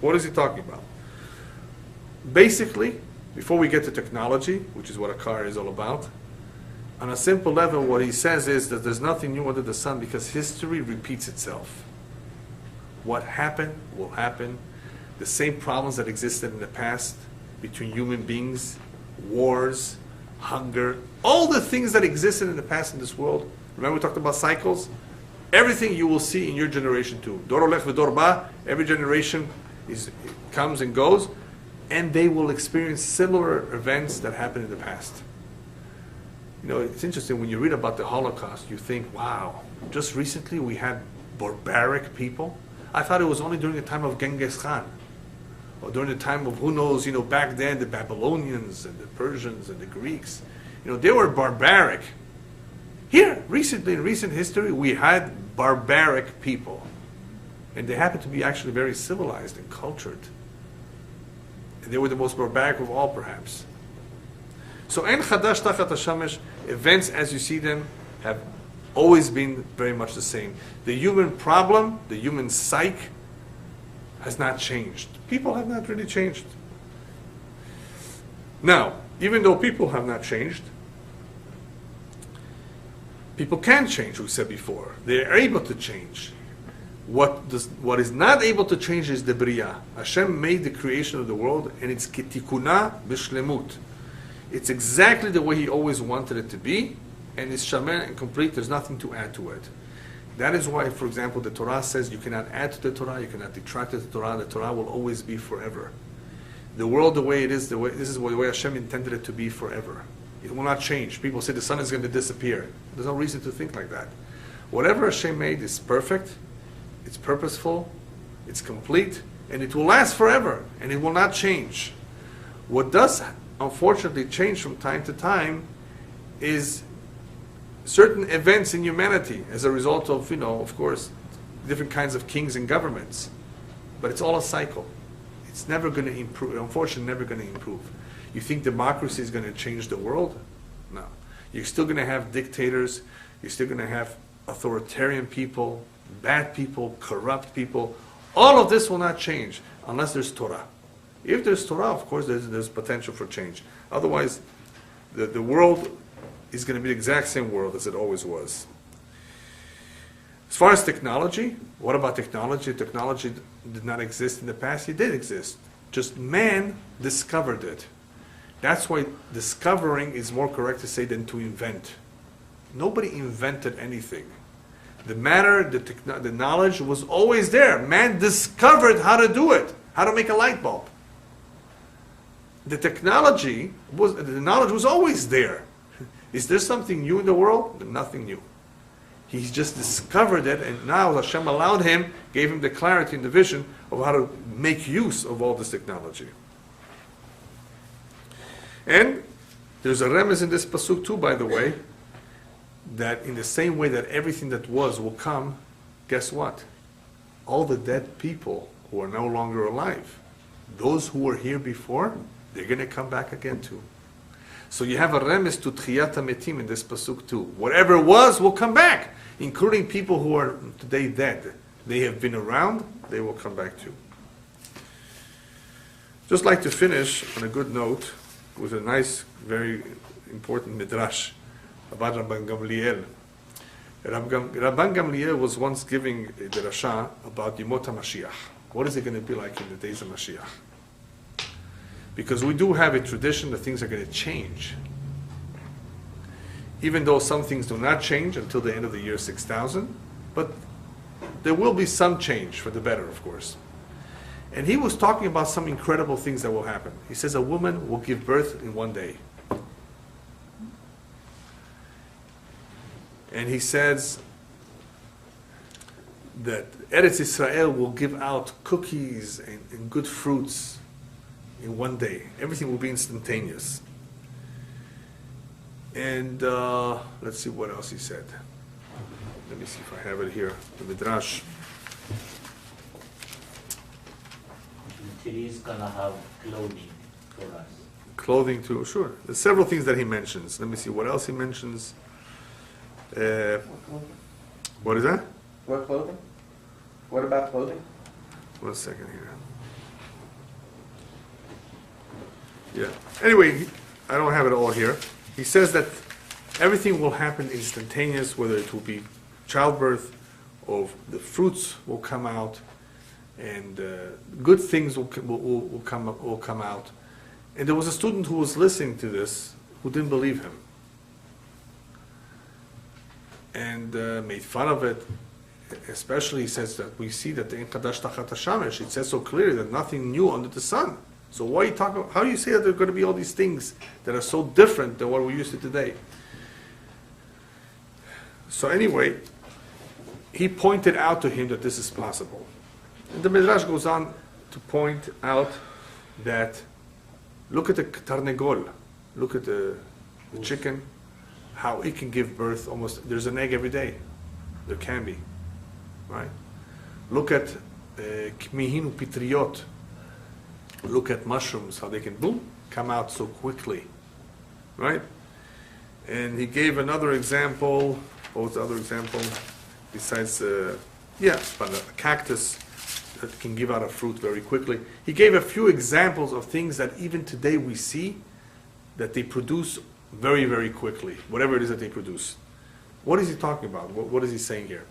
What is he talking about? Basically, before we get to technology, which is what a car is all about, on a simple level, what he says is that there's nothing new under the sun because history repeats itself. What happened will happen. The same problems that existed in the past between human beings, wars, hunger, all the things that existed in the past in this world. Remember we talked about cycles? Everything you will see in your generation too. Dor olech v'dor ba, every generation comes and goes, and they will experience similar events that happened in the past. You know, it's interesting when you read about the Holocaust, you think, wow, just recently we had barbaric people. I thought it was only during the time of Genghis Khan, or during the time of, who knows, you know, back then the Babylonians and the Persians and the Greeks. You know, they were barbaric. Here, recently, in recent history, we had barbaric people. And they happened to be actually very civilized and cultured. And they were the most barbaric of all, perhaps. So, En Chadash Tachat HaShamesh, events as you see them have always been very much the same. The human problem, the human psyche, has not changed. People have not really changed. Now, even though people have not changed, people can change, we said before. They are able to change. What is not able to change is the Bria. Hashem made the creation of the world, and it's ketikuna b'shlemut. It's exactly the way He always wanted it to be, and it's shamer and complete. There's nothing to add to it. That is why, for example, the Torah says you cannot add to the Torah, you cannot detract to the Torah. The Torah will always be forever. The world, the way it is, this is the way Hashem intended it to be forever. It will not change. People say the sun is going to disappear. There's no reason to think like that. Whatever Hashem made is perfect, it's purposeful, it's complete, and it will last forever, and it will not change. What does, unfortunately, change from time to time is certain events in humanity as a result of, you know, of course, different kinds of kings and governments. But it's all a cycle. It's never going to improve. Unfortunately, never going to improve. You think democracy is going to change the world? No. You're still going to have dictators. You're still going to have authoritarian people, bad people, corrupt people. All of this will not change unless there's Torah. If there's Torah, of course, there's potential for change. Otherwise, the world is going to be the exact same world as it always was. As far as technology, what about technology? Technology did not exist in the past. It did exist. Just man discovered it. That's why discovering is more correct to say than to invent. Nobody invented anything. The matter, the knowledge was always there. Man discovered how to do it, how to make a light bulb. The knowledge was always there. Is there something new in the world? Nothing new. He's just discovered it, and now Hashem allowed him, gave him the clarity and the vision of how to make use of all this technology. And there's a remez in this pasuk too, by the way, that in the same way that everything that was will come, guess what? All the dead people who are no longer alive, those who were here before, they're going to come back again too. So you have a remez to Tchiyat HaMetim in this pasuk too. Whatever was will come back, including people who are today dead. They have been around, they will come back too. Just like to finish on a good note with a nice, very important midrash about Rabban Gamliel. Rabban Gamliel was once giving a drasha about Yemot HaMashiach. What is it going to be like in the days of Mashiach? Because we do have a tradition that things are going to change. Even though some things do not change until the end of the year 6000, but there will be some change for the better, of course. And he was talking about some incredible things that will happen. He says a woman will give birth in one day. And he says that Eretz Israel will give out cookies and good fruits in one day. Everything will be instantaneous. And let's see what else he said. Let me see if I have it here. The Midrash. He's gonna have clothing for us. Clothing too, sure. There's several things that he mentions. Let me see what else he mentions. What is that? What clothing? What about clothing? 1 second here. Yeah. Anyway, I don't have it all here. He says that everything will happen instantaneous, whether it will be childbirth or the fruits will come out, and good things will come out. And there was a student who was listening to this who didn't believe him and made fun of it. Especially, he says that we see that the In Chadash Tachat HaShamesh, it says so clearly that nothing new under the sun. So why are you talking? How do you say that there are going to be all these things that are so different than what we're used to today? So anyway, he pointed out to him that this is possible. And the Midrash goes on to point out that, look at the tarnegol, look at the chicken, how it can give birth almost, there's an egg every day. There can be, right? Look at kmihin pitriot. Look at mushrooms, how they can, boom, come out so quickly, right? And he gave another example. What was the other example? Besides, but a cactus that can give out a fruit very quickly. He gave a few examples of things that even today we see that they produce very, very quickly, whatever it is that they produce. What is he talking about? What is he saying here?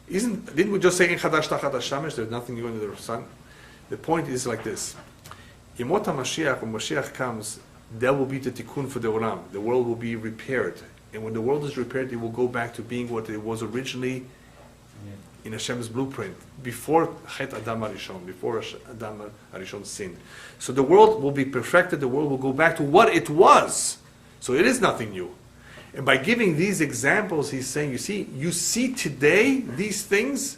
Didn't we just say, in chadash tachat hashamesh, there's nothing new under the sun? The point is like this. Yemot HaMashiach, when Mashiach comes, that will be the tikkun for the olam. The world will be repaired. And when the world is repaired, it will go back to being what it was originally in Hashem's blueprint, before Chet Adam HaRishon, before Adam HaRishon sinned. So the world will be perfected, the world will go back to what it was. So it is nothing new. And by giving these examples, he's saying, you see today, these things,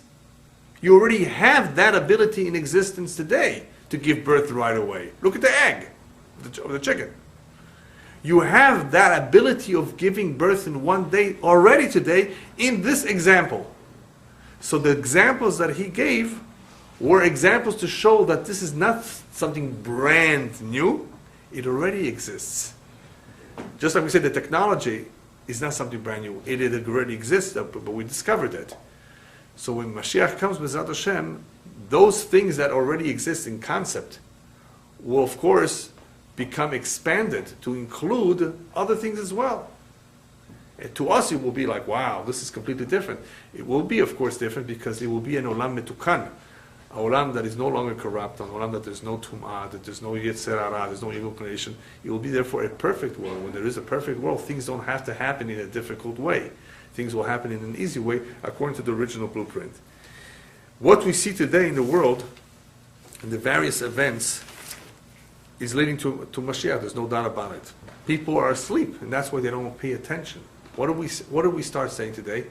you already have that ability in existence today to give birth right away. Look at the egg of the chicken. You have that ability of giving birth in one day already today in this example. So the examples that he gave were examples to show that this is not something brand new. It already exists. Just like we said, the technology is not something brand new. It already exists, but we discovered it. So when Mashiach comes, B'ezrat Hashem, those things that already exist in concept will, of course, become expanded to include other things as well. And to us, it will be like, wow, this is completely different. It will be, of course, different because it will be an olam metukan, a olam that is no longer corrupt, an olam that there's no tum'ah, that there's no yetzer hara, there's no evil inclination. It will be therefore a perfect world. When there is a perfect world, things don't have to happen in a difficult way. Things will happen in an easy way according to the original blueprint. What we see today in the world, in the various events, is leading to Mashiach. There's no doubt about it. People are asleep, and that's why they don't pay attention. What do we start saying today?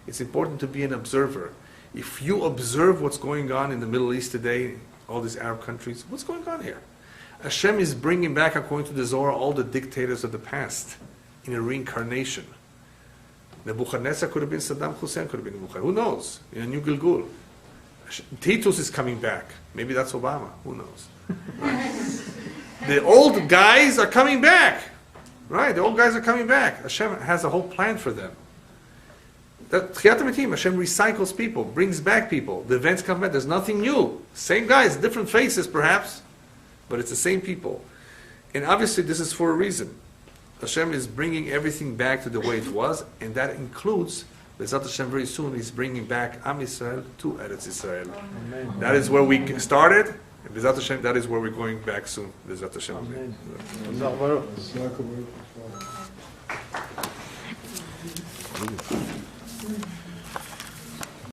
It's important to be an observer. If you observe what's going on in the Middle East today, all these Arab countries, what's going on here? Hashem is bringing back, according to the Zohar, all the dictators of the past in a reincarnation. Nebuchadnezzar could have been Saddam Hussein, could have been Nebuchadnezzar. Who knows? In a new Gilgul. Titus is coming back. Maybe that's Obama. Who knows? Right? The old guys are coming back. Right? The old guys are coming back. Hashem has a whole plan for them. Hashem recycles people, brings back people. The events come back. There's nothing new. Same guys, different faces perhaps, but it's the same people. And obviously this is for a reason. Hashem is bringing everything back to the way it was, and that includes, B'ezrat Hashem, very soon, He's bringing back Am Yisrael to Eretz Yisrael. Amen. That is where we started, and B'ezrat Hashem, that is where we're going back soon. B'ezrat Hashem. Amen.